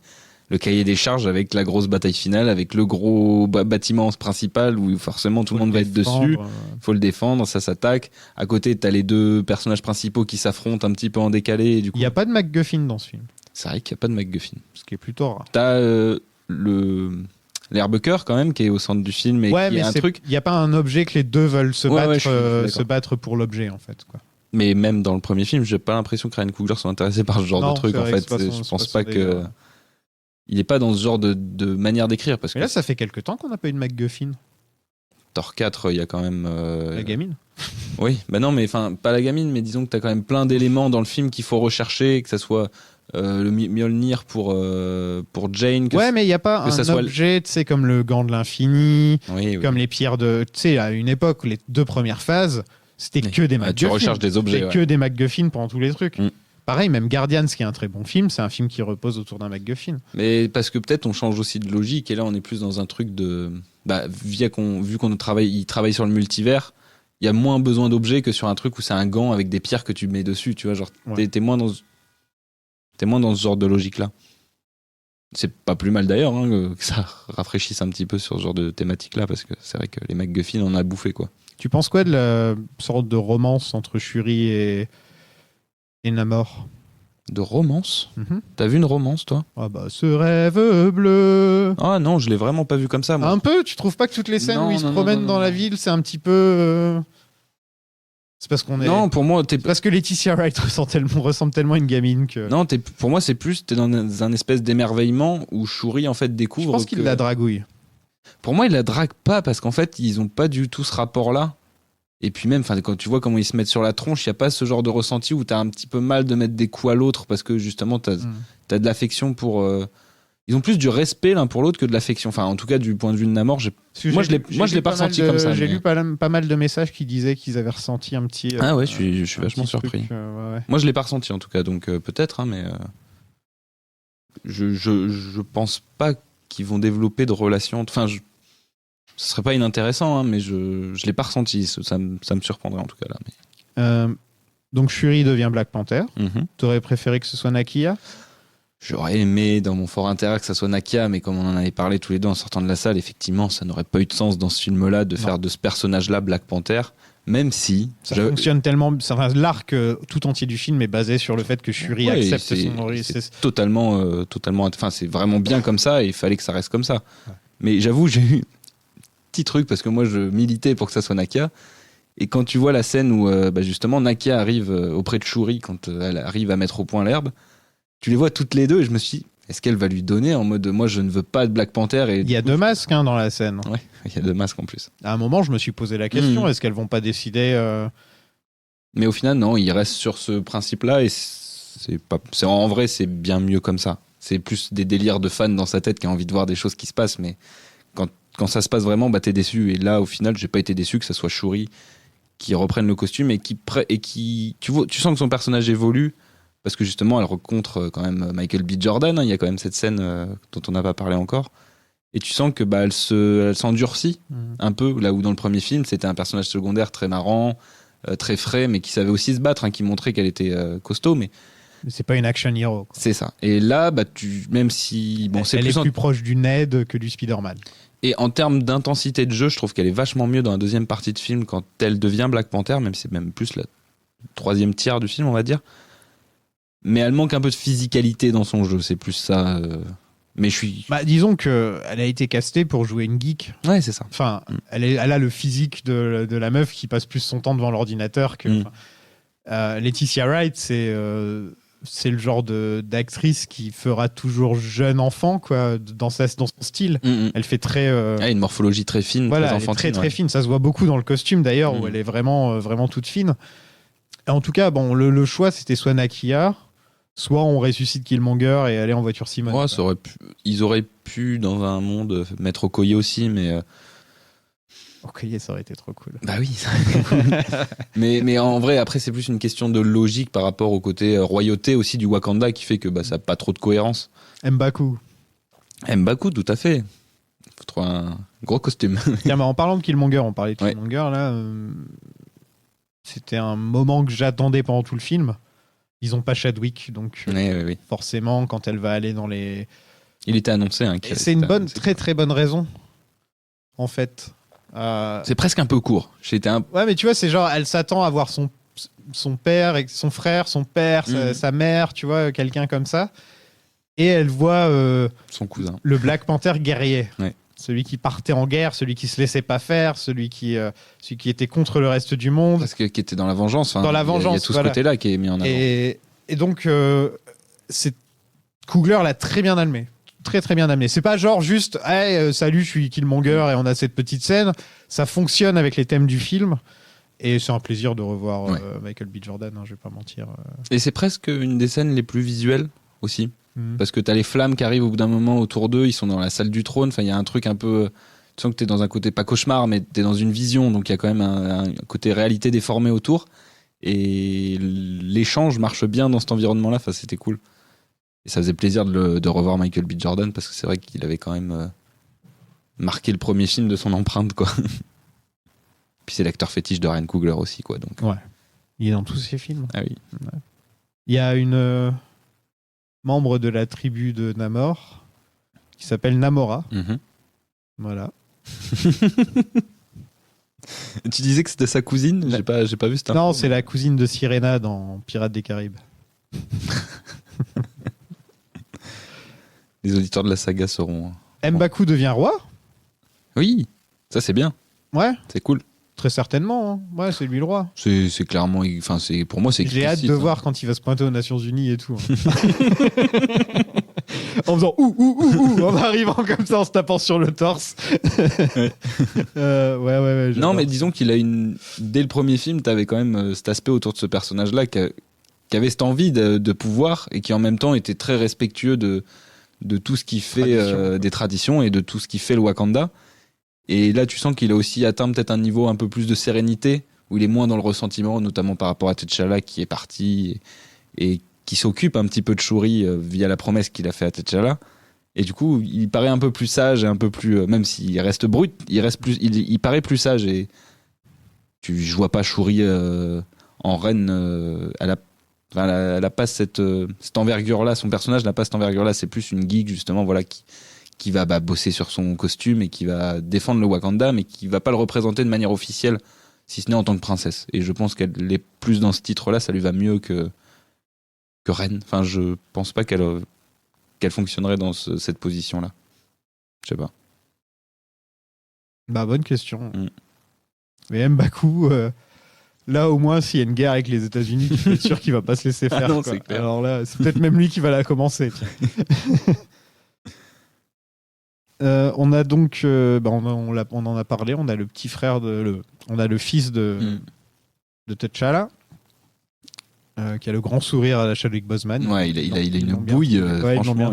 le cahier des charges avec la grosse bataille finale, avec le gros bâtiment principal où forcément tout le monde va être dessus, faut le défendre, ça s'attaque. À côté, t'as les deux personnages principaux qui s'affrontent un petit peu en décalé. Et du coup, il n'y a pas de MacGuffin dans ce film. C'est vrai qu'il n'y a pas de MacGuffin. Ce qui est plutôt rare. T'as l'Airbucker quand même qui est au centre du film et qui est un truc. Il n'y a pas un objet que les deux veulent se battre pour l'objet en fait, quoi. Mais même dans le premier film, j'ai pas l'impression que Ryan Coogler soit intéressé par ce genre de truc. En fait, je pense pas que. Il est pas dans ce genre de manière d'écrire. Parce mais là, ça fait quelques temps qu'on n'a pas eu de MacGuffin. Thor 4, il y a quand même. La gamine. Oui, bah non, mais enfin, pas la gamine, mais disons que t'as quand même plein d'éléments dans le film qu'il faut rechercher, que ça soit. Le Mjolnir pour Jane. Ouais, mais il n'y a pas un objet, tu sais, comme le gant de l'infini, comme les pierres de. Tu sais, à une époque, les 2 premières phases, c'était que des MacGuffin. Tu recherches des objets. C'était que des MacGuffin pendant tous les trucs. Pareil, même Guardians, qui est un très bon film, c'est un film qui repose autour d'un MacGuffin. Mais parce que peut-être on change aussi de logique, et là on est plus dans un truc de. Bah, vu qu'on travaille sur le multivers, il y a moins besoin d'objets que sur un truc où c'est un gant avec des pierres que tu mets dessus, tu vois. Genre, t'es moins dans ce genre de logique-là. C'est pas plus mal d'ailleurs que ça rafraîchisse un petit peu sur ce genre de thématique-là, parce que c'est vrai que les MacGuffin, on en a bouffé, quoi. Tu penses quoi de la sorte de romance entre Shuri et Namor? De romance? T'as vu une romance, toi? Ah bah, ce rêve bleu. Ah non, je l'ai vraiment pas vu comme ça, moi. Un peu? Tu trouves pas que toutes les scènes où ils se promènent dans la ville, c'est un petit peu... C'est parce qu'on est... Non, pour moi, parce que Letitia Wright ressemble tellement à une gamine que... Non, pour moi, c'est plus... T'es dans un espèce d'émerveillement où Shuri, en fait, découvre... Je pense qu'il la dragouille. Pour moi, il la drague pas, parce qu'en fait, ils ont pas du tout ce rapport-là. Et puis même, quand tu vois comment ils se mettent sur la tronche, il n'y a pas ce genre de ressenti où t'as un petit peu mal de mettre des coups à l'autre, parce que justement, t'as de l'affection pour... Ils ont plus du respect l'un pour l'autre que de l'affection. Enfin, en tout cas, du point de vue de Namor, moi, je l'ai pas ressenti comme ça. J'ai lu pas mal de messages qui disaient qu'ils avaient ressenti un petit... Ah ouais, je suis vachement surpris. Ouais. Moi, je l'ai pas ressenti, en tout cas, donc peut-être, mais... Je pense pas qu'ils vont développer de relations... Enfin, ce serait pas inintéressant, mais je l'ai pas ressenti. Ça me surprendrait, en tout cas, là. Mais... Donc, Shuri devient Black Panther. T'aurais préféré que ce soit Nakia? J'aurais aimé dans mon fort intérêt que ça soit Nakia, mais comme on en avait parlé tous les deux en sortant de la salle, effectivement, ça n'aurait pas eu de sens dans ce film-là de faire de ce personnage-là Black Panther, même si... Ça fonctionne tellement... L'arc tout entier du film est basé sur le fait que Shuri accepte son origine. C'est totalement... Enfin, c'est vraiment bien comme ça, et il fallait que ça reste comme ça. Ouais. Mais j'avoue, j'ai eu petit truc, parce que moi, je militais pour que ça soit Nakia, et quand tu vois la scène où, justement, Nakia arrive auprès de Shuri, quand elle arrive à mettre au point l'herbe, tu les vois toutes les deux et je me suis dit, est-ce qu'elle va lui donner en mode moi je ne veux pas de Black Panther et il y a 2 masques dans la scène. Ouais, il y a 2 masques en plus. À un moment, je me suis posé la question, est-ce qu'elles vont pas décider Mais au final, non, il reste sur ce principe-là et en vrai, c'est bien mieux comme ça. C'est plus des délires de fans dans sa tête qui a envie de voir des choses qui se passent, mais quand ça se passe vraiment, t'es déçu. Et là, au final, j'ai pas été déçu que ça soit Shuri qui reprenne le costume et qui tu sens que son personnage évolue. Parce que justement, elle rencontre quand même Michael B. Jordan. Il y a quand même cette scène dont on n'a pas parlé encore. Et tu sens que elle s'endurcit un peu. Là où dans le premier film, c'était un personnage secondaire très marrant, très frais, mais qui savait aussi se battre, qui montrait qu'elle était costaud. Mais c'est pas une action hero, quoi. C'est ça. Et là, même si... elle est plus proche du Ned que du Spider-Man. Et en termes d'intensité de jeu, je trouve qu'elle est vachement mieux dans la deuxième partie de film quand elle devient Black Panther, même si c'est même plus la 3e tiers du film, on va dire. Mais elle manque un peu de physicalité dans son jeu, c'est plus ça. Mais je suis. Disons qu'elle a été castée pour jouer une geek. Ouais, c'est ça. Enfin, elle a le physique de la meuf qui passe plus son temps devant l'ordinateur que. Letitia Wright, c'est le genre d'actrice qui fera toujours jeune enfant, quoi, dans son style. Elle fait très. Une morphologie très fine, voilà, très enfantine. Très fine. Ça se voit beaucoup dans le costume d'ailleurs, où elle est vraiment, vraiment toute fine. En tout cas, le choix, c'était soit Nakia, soit on ressuscite Killmonger et aller en voiture Simone. Ouais, ils auraient pu, dans un monde, mettre Okoye aussi, mais... Okoye, ça aurait été trop cool. Bah oui, ça aurait été cool. mais en vrai, après, c'est plus une question de logique par rapport au côté royauté aussi du Wakanda qui fait que ça n'a pas trop de cohérence. M'Baku, tout à fait. Faut trouver un gros costume. Tiens, en parlant de Killmonger, on parlait de Killmonger, là. C'était un moment que j'attendais pendant tout le film. Ils n'ont pas Chadwick, donc forcément, quand elle va aller dans les... Il était annoncé. C'est une très très bonne raison, en fait. C'est presque un peu court. Ouais, mais tu vois, c'est genre, elle s'attend à voir son père, son frère, son père, sa mère, tu vois, quelqu'un comme ça. Et elle voit son cousin. Le Black Panther guerrier. Ouais. Celui qui partait en guerre, celui qui se laissait pas faire, celui qui était contre le reste du monde. Parce qui était dans la vengeance. Dans la vengeance, il y a tout ce côté-là qui est mis en avant. Et donc, Coogler l'a très bien amené. Très très bien amené. C'est pas genre juste hey, salut, je suis Killmonger et on a cette petite scène. Ça fonctionne avec les thèmes du film. Et c'est un plaisir de revoir Michael B. Jordan, je vais pas mentir. Et c'est presque une des scènes les plus visuelles aussi. Parce que t'as les flammes qui arrivent au bout d'un moment autour d'eux, ils sont dans la salle du trône, enfin il y a un truc un peu, tu sens que t'es dans un côté pas cauchemar mais t'es dans une vision, donc il y a quand même un côté réalité déformée autour, et l'échange marche bien dans cet environnement là, enfin c'était cool, et ça faisait plaisir de revoir Michael B. Jordan parce que c'est vrai qu'il avait quand même marqué le premier film de son empreinte quoi. Puis c'est l'acteur fétiche de Ryan Coogler aussi quoi, donc. Ouais, il est dans tous ses films. Ah oui. Ouais. Il y a une membre de la tribu de Namor qui s'appelle Namora. Voilà. Tu disais que c'était sa cousine? J'ai pas vu cette info. Non, c'est la cousine de Sirena dans Pirates des Caraïbes. Les auditeurs de la saga seront... M'Baku devient roi? Oui, ça c'est bien. Ouais. C'est cool. Très certainement. Hein. Ouais, c'est lui le roi. C'est clairement... Enfin, pour moi, c'est explicite. J'ai hâte de voir quand il va se pointer aux Nations Unies et tout. Hein. En faisant ouh, en arrivant comme ça, en se tapant sur le torse. Ouais. Non, mais disons qu'il a dès le premier film, t'avais quand même cet aspect autour de ce personnage-là qui avait cette envie de pouvoir et qui en même temps était très respectueux de tout ce qui fait des traditions et de tout ce qui fait le Wakanda. Et là, tu sens qu'il a aussi atteint peut-être un niveau un peu plus de sérénité, où il est moins dans le ressentiment, notamment par rapport à T'Challa qui est parti et qui s'occupe un petit peu de Shuri via la promesse qu'il a fait à T'Challa. Et du coup, il paraît un peu plus sage et un peu plus... même s'il reste brut, il paraît plus sage. Et je vois pas Shuri en reine. Elle a pas cette envergure-là. Son personnage n'a pas cette envergure-là. C'est plus une geek, justement, voilà, qui va bosser sur son costume et qui va défendre le Wakanda, mais qui va pas le représenter de manière officielle, si ce n'est en tant que princesse. Et je pense qu'elle est plus dans ce titre-là, ça lui va mieux que reine. Enfin, je pense pas qu'elle fonctionnerait dans cette position-là. Je sais pas. Bah, bonne question. Mais M'Baku, là au moins, s'il y a une guerre avec les États-Unis, tu peux être sûr qu'il va pas se laisser faire. Non, quoi. c'est clair. Alors là, c'est peut-être même lui qui va la commencer. On a donc, on en a parlé, on a le petit frère on a le fils de T'Challa, qui a le grand sourire à la Chadwick Boseman. Ouais, il a une bouille, franchement,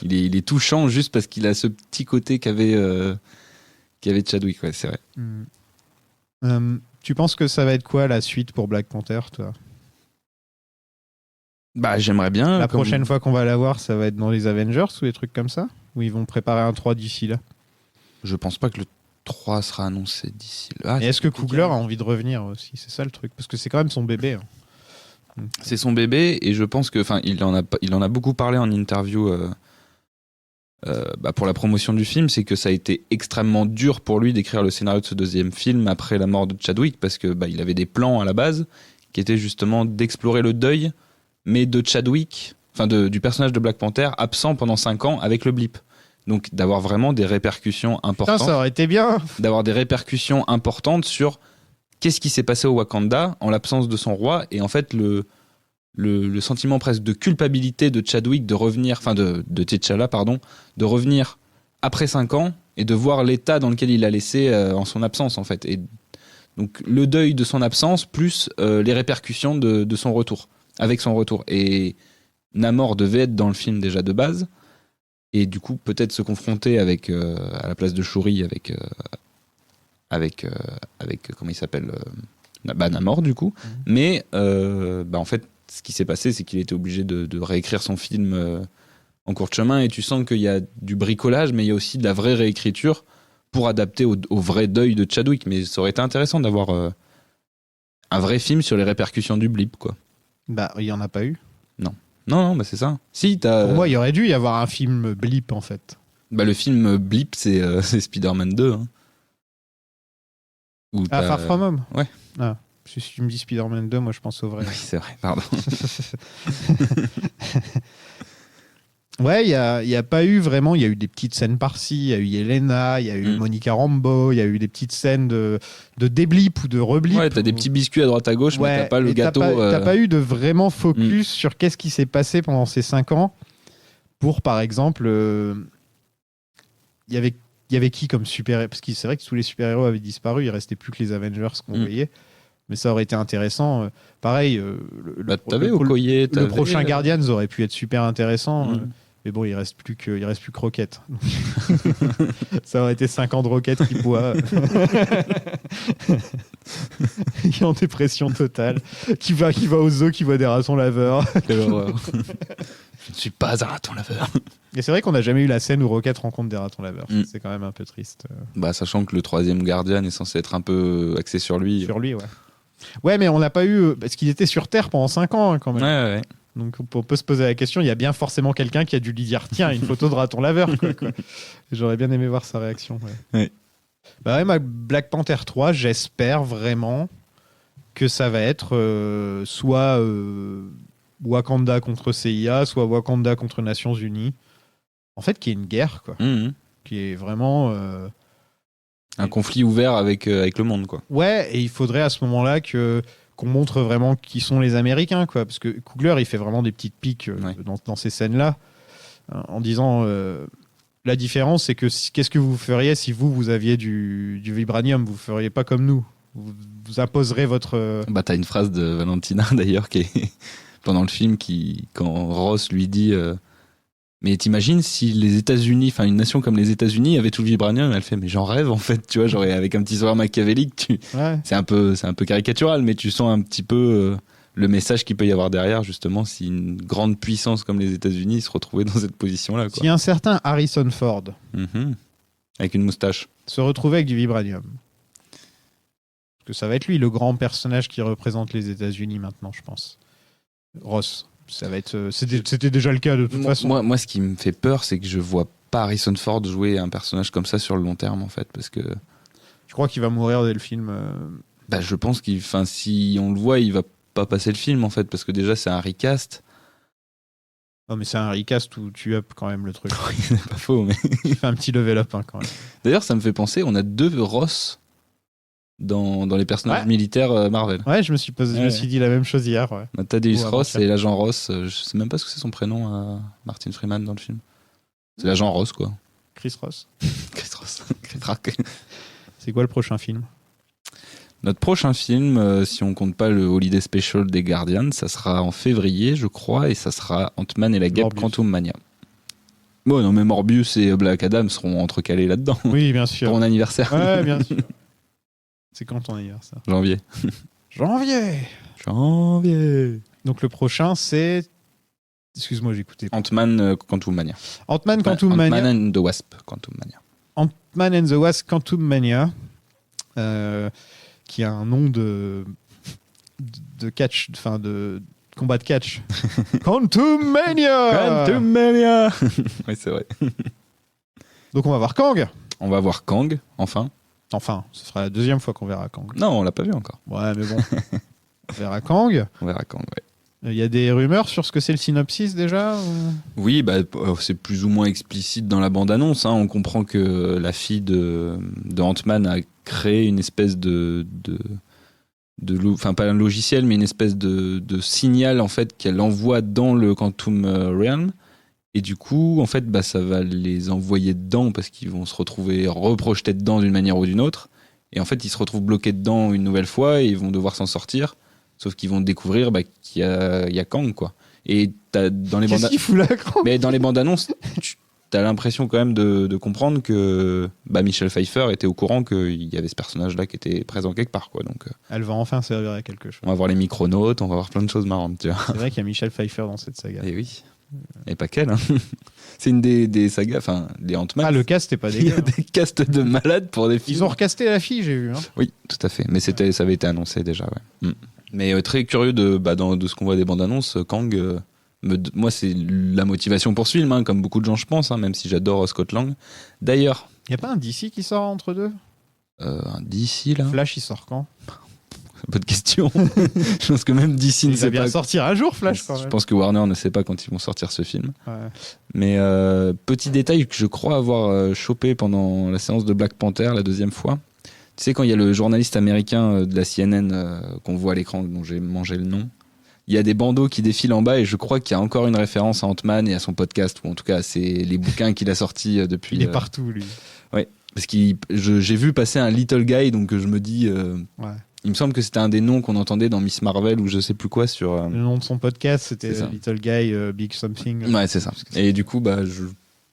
il est touchant juste parce qu'il a ce petit côté qu'avait Chadwick, ouais, c'est vrai. Tu penses que ça va être quoi la suite pour Black Panther, toi? Bah, j'aimerais bien. La prochaine fois qu'on va la voir, ça va être dans les Avengers ou des trucs comme ça? Ou ils vont préparer un 3 d'ici là? Je pense pas que le 3 sera annoncé d'ici là. Et est-ce que Coogler a envie de revenir aussi? C'est ça le truc. Parce que c'est quand même son bébé. Hein. C'est son bébé et je pense que, il en a beaucoup parlé en interview pour la promotion du film, c'est que ça a été extrêmement dur pour lui d'écrire le scénario de ce deuxième film après la mort de Chadwick, parce que il avait des plans à la base qui étaient justement d'explorer le deuil, mais de Chadwick, du personnage de Black Panther absent pendant 5 ans avec le blip. Donc d'avoir vraiment des répercussions importantes. Putain, ça aurait été bien. D'avoir des répercussions importantes sur qu'est-ce qui s'est passé au Wakanda en l'absence de son roi, et en fait le sentiment presque de culpabilité de Chadwick de revenir, de T'Challa, pardon, de revenir après 5 ans et de voir l'état dans lequel il a laissé en son absence, en fait. Et donc le deuil de son absence plus les répercussions de son retour, avec son retour. Et Namor devait être dans le film déjà de base, et du coup peut-être se confronter avec, à la place de Shuri, avec avec comment il s'appelle, Namor du coup. Mais en fait, ce qui s'est passé, c'est qu'il était obligé de réécrire son film en cours de chemin, et tu sens qu'il y a du bricolage, mais il y a aussi de la vraie réécriture pour adapter au vrai deuil de Chadwick. Mais ça aurait été intéressant d'avoir un vrai film sur les répercussions du blip, quoi. Bah, il y en a pas eu. Non, c'est ça. Si, pour moi, il aurait dû y avoir un film blip, en fait. Le film blip, c'est Spider-Man 2. Hein. Far From Home. Ouais. Si tu me dis Spider-Man 2, moi je pense au vrai. Oui, c'est vrai, pardon. Ouais, il y a pas eu vraiment. Il y a eu des petites scènes par-ci. Il y a eu Yelena, il y a eu Monica Rambeau, il y a eu des petites scènes de déblip ou de reblip. Ouais, t'as des petits biscuits à droite à gauche, mais t'as pas le gâteau. T'as pas eu de vraiment focus sur qu'est-ce qui s'est passé pendant ces 5 ans. Pour, par exemple, il y avait qui comme super-héros ? Parce que c'est vrai que tous les super-héros avaient disparu. Il restait plus que les Avengers qu'on voyait. Mais ça aurait été intéressant. Pareil, le prochain Guardians aurait pu être super intéressant. Mais bon, il reste plus que Rocket. Ça aurait été 5 ans de Rocket qui boit. Il est en dépression totale. Qui va au zoo, qui voit des ratons laveurs. Quelle horreur. Je ne suis pas un raton laveur. Et c'est vrai qu'on n'a jamais eu la scène où Rocket rencontre des ratons laveurs. C'est quand même un peu triste. Sachant que le 3e Guardian est censé être un peu axé sur lui. Sur lui, ouais. Ouais, mais on n'a pas eu... Parce qu'il était sur Terre pendant 5 ans, hein, quand même. Ouais. Donc on peut se poser la question, il y a bien forcément quelqu'un qui a dû lui dire « Tiens, une photo de raton laveur. » J'aurais bien aimé voir sa réaction. Ouais. Black Panther 3, j'espère vraiment que ça va être soit Wakanda contre CIA, soit Wakanda contre Nations Unies. En fait, qu'il y ait une guerre, quoi. Qui est vraiment... un conflit ouvert avec le monde, quoi. Ouais, et il faudrait à ce moment-là qu'on montre vraiment qui sont les Américains, quoi. Parce que Coogler, il fait vraiment des petites piques dans ces scènes-là, en disant la différence, c'est que qu'est-ce que vous feriez si vous aviez du vibranium ? Vous feriez pas comme nous. Vous imposerez votre... T'as une phrase de Valentina, d'ailleurs, qui est pendant le film, quand Ross lui dit... Mais t'imagines si les États-Unis, enfin une nation comme les États-Unis avait tout le vibranium, elle fait mais j'en rêve en fait, tu vois, genre avec un petit sourire machiavélique, c'est un peu caricatural, mais tu sens un petit peu le message qu'il peut y avoir derrière, justement, si une grande puissance comme les États-Unis se retrouvait dans cette position-là, quoi. Si un certain Harrison Ford avec une moustache se retrouvait avec du vibranium, parce que ça va être lui le grand personnage qui représente les États-Unis maintenant, je pense. Ross. Ça va être. C'était déjà le cas de toute façon. Moi, ce qui me fait peur, c'est que je vois pas Harrison Ford jouer un personnage comme ça sur le long terme, en fait, parce que. Je crois qu'il va mourir dès le film. Je pense si on le voit, il va pas passer le film, en fait, parce que déjà c'est un recast. Non, mais c'est un recast où tu up quand même le truc. Oui, c'est pas faux, mais. Il fait un petit level up quand même. D'ailleurs, ça me fait penser, on a 2 Ross dans les personnages militaires Marvel. Ouais, je me suis dit la même chose hier. Ouais. Thaddeus Ross et l'agent Ross. Je sais même pas ce que c'est son prénom à Martin Freeman dans le film. C'est l'agent Ross, quoi. Chris Ross. Chris Ross. Chris Rock. C'est quoi le prochain film ? Notre prochain film, si on compte pas le Holiday Special des Guardians, ça sera en février, je crois, et ça sera Ant-Man et la Guêpe Quantum Mania. Bon, non, mais Morbius et Black Adam seront entrecalés là-dedans. Oui, bien sûr. Pour mon anniversaire. Ouais, bien sûr. C'est quand ton anniversaire ? Janvier. Donc le prochain, c'est... Excuse-moi, j'ai écouté. Ant-Man Quantum Mania. Ant-Man Quantum Mania. Ant-Man and the Wasp Quantum Mania. Ant-Man and the Wasp Quantum Mania, qui a un nom de catch, enfin de combat de catch. Quantum Mania. Quantum Mania. Oui, c'est vrai. Donc on va voir Kang. On va voir Kang, enfin. Enfin, ce sera la 2e fois qu'on verra Kang. Non, on l'a pas vu encore. Ouais, mais bon. On verra Kang. On verra Kang, ouais. Il y a des rumeurs sur ce que c'est le synopsis déjà ou... Oui, c'est plus ou moins explicite dans la bande-annonce. Hein. On comprend que la fille de Ant-Man a créé une espèce enfin pas un logiciel, mais une espèce de signal en fait qu'elle envoie dans le Quantum Realm. Et du coup, en fait, ça va les envoyer dedans parce qu'ils vont se retrouver reprojetés dedans d'une manière ou d'une autre. Et en fait, ils se retrouvent bloqués dedans une nouvelle fois et ils vont devoir s'en sortir. Sauf qu'ils vont découvrir qu'il y a Kang, quoi. Et dans les Qu'est-ce qu'il fout là, Kang ? Mais dans les bandes annonces, t'as l'impression quand même de comprendre que Michelle Pfeiffer était au courant qu'il y avait ce personnage-là qui était présent quelque part, quoi. Donc, elle va enfin servir à quelque chose. On va voir les micronautes, on va voir plein de choses marrantes, tu vois. C'est vrai qu'il y a Michelle Pfeiffer dans cette saga. Et oui. Et pas qu'elle, hein. C'est une des sagas, enfin, les Ant-Man. Ah, le cast est pas dégueu. Il y a des castes de malades pour des films. Ils ont recasté la fille, j'ai vu. Hein. Oui, tout à fait. Mais ça avait été annoncé déjà, ouais. Mais très curieux de ce qu'on voit des bandes annonces. Kang, moi, c'est la motivation pour ce film, hein, comme beaucoup de gens, je pense, hein, même si j'adore Scott Lang. D'ailleurs. Il n'y a pas un DC qui sort entre deux Un DC, là Flash, il sort quand? Pas de question. Je pense que même DC ne sait pas. Il va bien sortir un jour, Flash, quand même. Je pense que Warner ne sait pas quand ils vont sortir ce film. Ouais. Mais petit détail que je crois avoir chopé pendant la séance de Black Panther, la deuxième fois. Tu sais, quand il y a le journaliste américain de la CNN qu'on voit à l'écran, dont j'ai mangé le nom, il y a des bandeaux qui défilent en bas et je crois qu'il y a encore une référence à Ant-Man et à son podcast, ou en tout cas à les bouquins qu'il a sortis depuis... Il est partout, lui. Ouais, parce que j'ai vu passer un Little Guy, donc je me dis... Ouais. Il me semble que c'était un des noms qu'on entendait dans Miss Marvel ou je sais plus quoi sur... Le nom de son podcast, c'était Little Guy, Big Something. Ouais, c'est ça. Et du coup,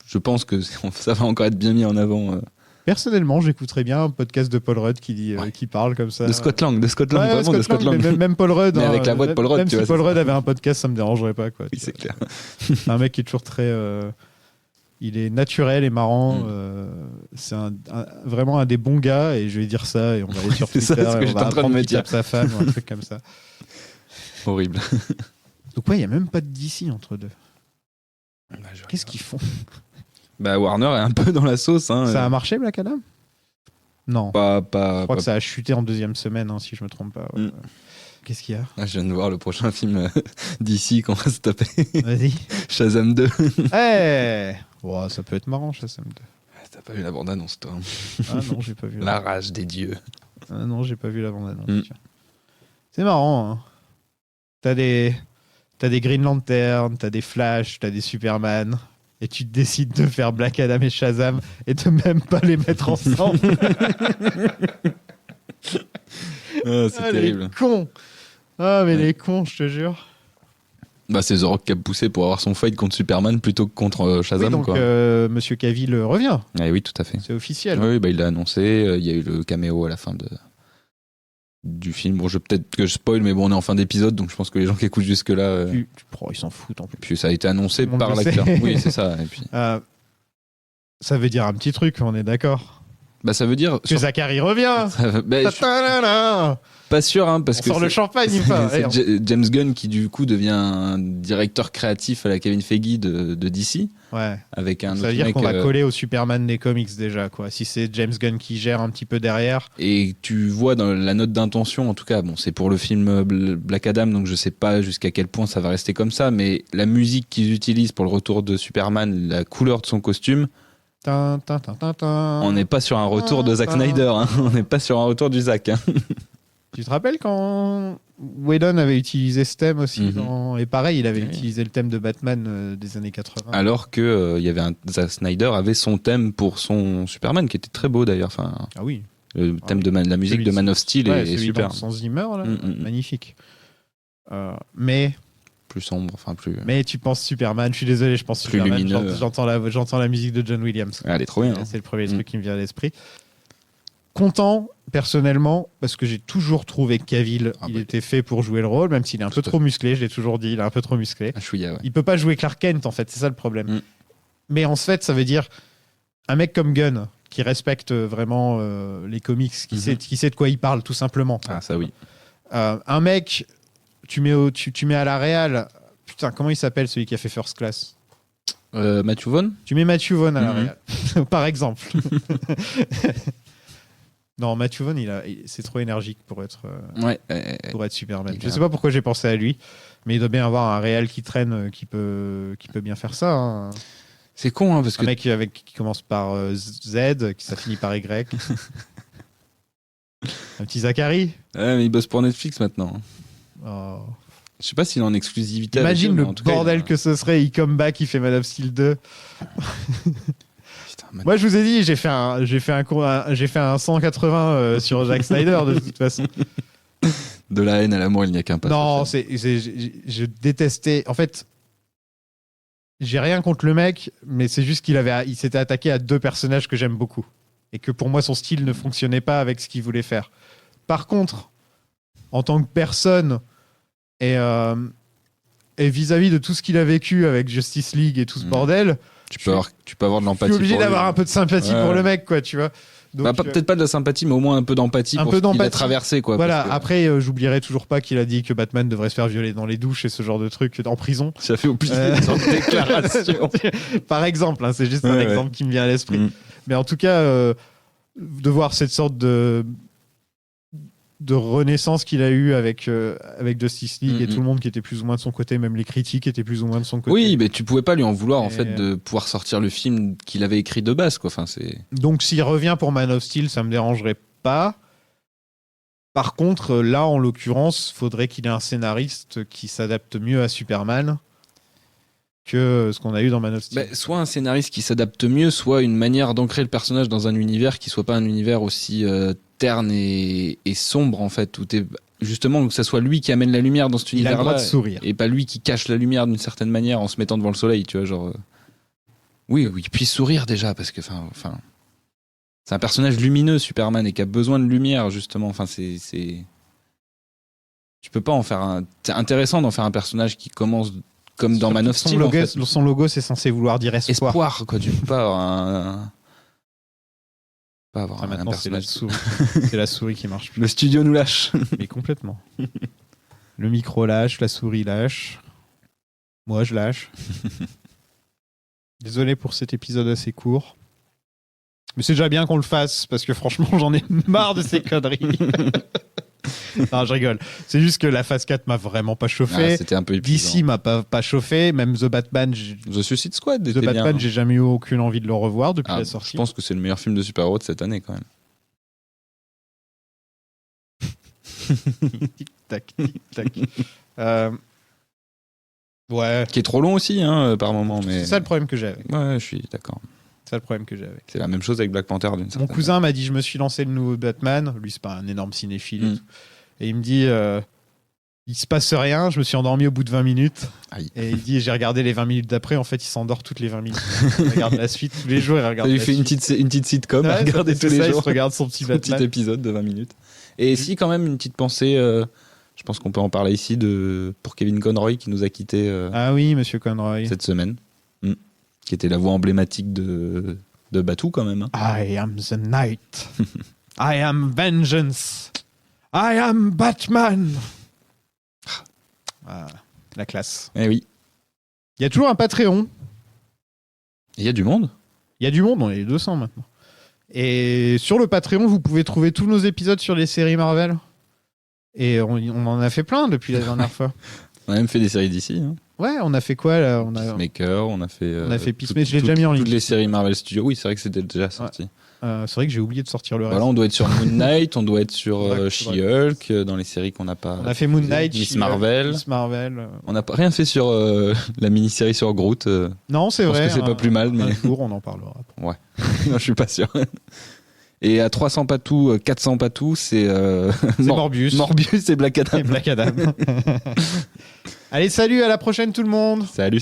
je pense que ça va encore être bien mis en avant. Personnellement, j'écouterais bien un podcast de Paul Rudd qui parle comme ça. De Scott Lang, vraiment de Scott Lang. Même Paul Rudd. Mais avec la voix de Paul Rudd, même si Paul Rudd avait un podcast, ça me dérangerait pas, quoi. Oui, c'est clair. C'est un mec qui est toujours très... il est naturel et marrant. C'est vraiment un des bons gars, et je vais dire ça, et on va aller sur Twitter, ça, et on va apprendre qu'il tape sa femme, ou un truc comme ça. Horrible. Donc ouais, il n'y a même pas de DC entre deux. Qu'est-ce qu'ils font? Warner est un peu dans la sauce. Hein. Ça a marché, Black Adam? Non. Je crois que ça a chuté en deuxième semaine, hein, si je me trompe pas. Ouais. Qu'est-ce qu'il y a? Je viens de voir le prochain film d'ici qu'on va se taper. Vas-y. Shazam 2. Oh, ça peut être marrant, Shazam 2. T'as pas vu la bande-annonce, toi? Ah non, j'ai pas vu. La rage des dieux. Ah non, j'ai pas vu la bande-annonce. C'est marrant, hein. T'as des Green Lantern, t'as des Flash, t'as des Superman, et tu décides de faire Black Adam et Shazam et de même pas les mettre ensemble. C'est terrible. Les cons. Les cons, je te jure. C'est The Rock qui a poussé pour avoir son fight contre Superman plutôt que contre Shazam. Oui, donc Monsieur Cavill revient. Oui, tout à fait. C'est officiel. Oui, il l'a annoncé. Il y a eu le caméo à la fin du film. Bon, peut-être que je spoil, mais bon, on est en fin d'épisode, donc je pense que les gens qui écoutent jusque-là... ils s'en foutent en plus. Puis ça a été annoncé par l'acteur. Oui, c'est ça. Et puis... ça veut dire un petit truc, on est d'accord. Ça veut dire... Que Zachary revient. Pas sûr, hein, parce que sort le champagne, c'est James Gunn qui du coup devient un directeur créatif à la Kevin Feige de DC. Ouais. Avec un ça veut dire qu'on va coller au Superman des comics déjà, quoi. Si c'est James Gunn qui gère un petit peu derrière. Et tu vois dans la note d'intention, en tout cas, bon, c'est pour le film Black Adam, donc je sais pas jusqu'à quel point ça va rester comme ça, mais la musique qu'ils utilisent pour le retour de Superman, la couleur de son costume. On n'est pas sur un retour de Zack Snyder, hein. On n'est pas sur un retour du Zack. Hein. Tu te rappelles quand Whedon avait utilisé ce thème aussi et pareil, il avait utilisé le thème de Batman des années 80. Alors que Zack Snyder avait son thème pour son Superman, qui était très beau d'ailleurs. Enfin, ah oui. Le thème de la musique de Man of Steel est super. Sans Zimmer, là, magnifique. Mais... plus sombre, enfin plus... Mais tu penses Superman, je suis désolé, je pense plus Superman. Lumineux. J'entends la musique de John Williams. Elle est trop bien. C'est le premier truc qui me vient à l'esprit. Content, personnellement, parce que j'ai toujours trouvé que Cavill, il était fait pour jouer le rôle, même s'il est un peu trop musclé, je l'ai toujours dit, il est un peu trop musclé. Il peut pas jouer Clark Kent, en fait, c'est ça le problème. Mais en fait, ça veut dire un mec comme Gunn, qui respecte vraiment les comics, qui sait de quoi il parle, tout simplement. Ah, ça oui. Un mec, tu mets à la réal, putain, comment il s'appelle celui qui a fait First Class? Matthew Vaughn. Tu mets Matthew Vaughn à la réal, par exemple. Non, Matthew Vaughn, c'est trop énergique pour être Superman. Je sais pas pourquoi j'ai pensé à lui, mais il doit bien avoir un réal qui traîne, qui peut bien faire ça. Hein. C'est con, hein, parce que... Un mec qui commence par Z, qui ça finit par Y. Un petit Zachary. Ouais, mais il bosse pour Netflix maintenant. Oh. Je sais pas s'il est en exclusivité. Imagine le bordel que ce serait, il come back, il fait Man of Steel 2. Moi, je vous ai dit, j'ai fait un 180 sur Zack Snyder de toute façon. De la haine à l'amour, il n'y a qu'un pas. Non, je détestais. En fait, j'ai rien contre le mec, mais c'est juste il s'était attaqué à 2 personnages que j'aime beaucoup. Et que pour moi, son style ne fonctionnait pas avec ce qu'il voulait faire. Par contre, en tant que personne, et vis-à-vis de tout ce qu'il a vécu avec Justice League et tout ce bordel, tu peux avoir de l'empathie. Je suis obligé d'avoir un peu de sympathie pour le mec, quoi, tu vois. Donc, peut-être pas de la sympathie, mais au moins un peu d'empathie pour ce qu'il a traversé, quoi. Voilà, après, j'oublierai toujours pas qu'il a dit que Batman devrait se faire violer dans les douches et ce genre de trucs en prison. Ça fait oublier des déclarations. Par exemple, hein, c'est juste un exemple qui me vient à l'esprit. Mais en tout cas, de voir cette sorte de renaissance qu'il a eu avec Justice League et tout le monde qui était plus ou moins de son côté, même les critiques étaient plus ou moins de son côté. Oui, mais tu pouvais pas lui en vouloir en fait de pouvoir sortir le film qu'il avait écrit de base, quoi. Enfin, c'est... Donc s'il revient pour Man of Steel, ça me dérangerait pas. Par contre, là en l'occurrence, faudrait qu'il ait un scénariste qui s'adapte mieux à Superman que ce qu'on a eu dans Man of Steel. Soit un scénariste qui s'adapte mieux, soit une manière d'ancrer le personnage dans un univers qui soit pas un univers aussi terne et sombre en fait, où justement que ça soit lui qui amène la lumière dans cet univers-là. Il a le droit de sourire. Et pas lui qui cache la lumière d'une certaine manière en se mettant devant le soleil, tu vois, genre... Oui, il puisse sourire déjà, parce que enfin, c'est un personnage lumineux, Superman, et qui a besoin de lumière, justement. Enfin, c'est... Tu peux pas en faire C'est intéressant d'en faire un personnage qui commence comme dans Man of Steel. Son logo, c'est censé vouloir dire espoir. Espoir, quoi. Tu peux pas avoir un personnage. C'est la souris qui marche plus. Le studio nous lâche. Mais complètement. Le micro lâche, la souris lâche. Moi, je lâche. Désolé pour cet épisode assez court. Mais c'est déjà bien qu'on le fasse, parce que franchement, j'en ai marre de ces conneries. Non, je rigole. C'est juste que la phase 4 m'a vraiment pas chauffé. C'était un peu épuisant. DC m'a pas chauffé. Même The Batman... The Suicide Squad était The Batman, bien. j'ai jamais eu aucune envie de le revoir depuis la sortie. Je pense que c'est le meilleur film de super-héros de cette année, quand même. Tic-tac, tic-tac. Ouais. Qui est trop long aussi, hein, par moment. Mais... C'est ça le problème que j'ai avec. Ouais, je suis d'accord. C'est ça le problème que j'ai avec. C'est la même chose avec Black Panther d'une certaine Mon cousin m'a dit, je me suis lancé le nouveau Batman. Lui, c'est pas un énorme cinéphile. Et, tout. Et il me dit, il se passe rien. Je me suis endormi au bout de 20 minutes. Aïe. Et il dit, j'ai regardé les 20 minutes d'après. En fait, il s'endort toutes les 20 minutes. Il regarde la suite tous les jours. Il regarde. Ça lui fait une petite sitcom à regarder tous les jours. Il se regarde son petit Batman. Petit épisode de 20 minutes. Et si, quand même, une petite pensée... je pense qu'on peut en parler ici pour Kevin Conroy qui nous a quittés ah oui, monsieur Conroy. cette semaine. Qui était la voix emblématique de Batou quand même. Hein. I am the night. I am vengeance. I am Batman. Ah, la classe. Eh oui. Il y a toujours un Patreon. Il y a du monde. Il y a du monde, on est 200 maintenant. Et sur le Patreon, vous pouvez trouver tous nos épisodes sur les séries Marvel. Et on en a fait plein depuis la dernière fois. On a même fait des séries d'ici. Hein. Ouais, on a fait quoi là? Peacemaker, on a fait Peacemaker, je l'ai déjà mis en ligne. Toutes les séries Marvel Studios, oui, c'est vrai que c'était déjà sorti. Ouais. C'est vrai que j'ai oublié de sortir le reste. Voilà, on doit être sur Moon Knight, on doit être sur She-Hulk, dans les séries qu'on n'a pas. On a fait Moon Knight, Miss Marvel. Miss Marvel. On n'a rien fait sur la mini-série sur Groot. Non, c'est vrai. Je pense que c'est pas plus mal, mais. Un jour, on en parlera. Ouais, non, je suis pas sûr. Et à 300 patous, 400 patous, c'est Morbius. Morbius et Black Adam. Allez, salut, à la prochaine tout le monde. Salut.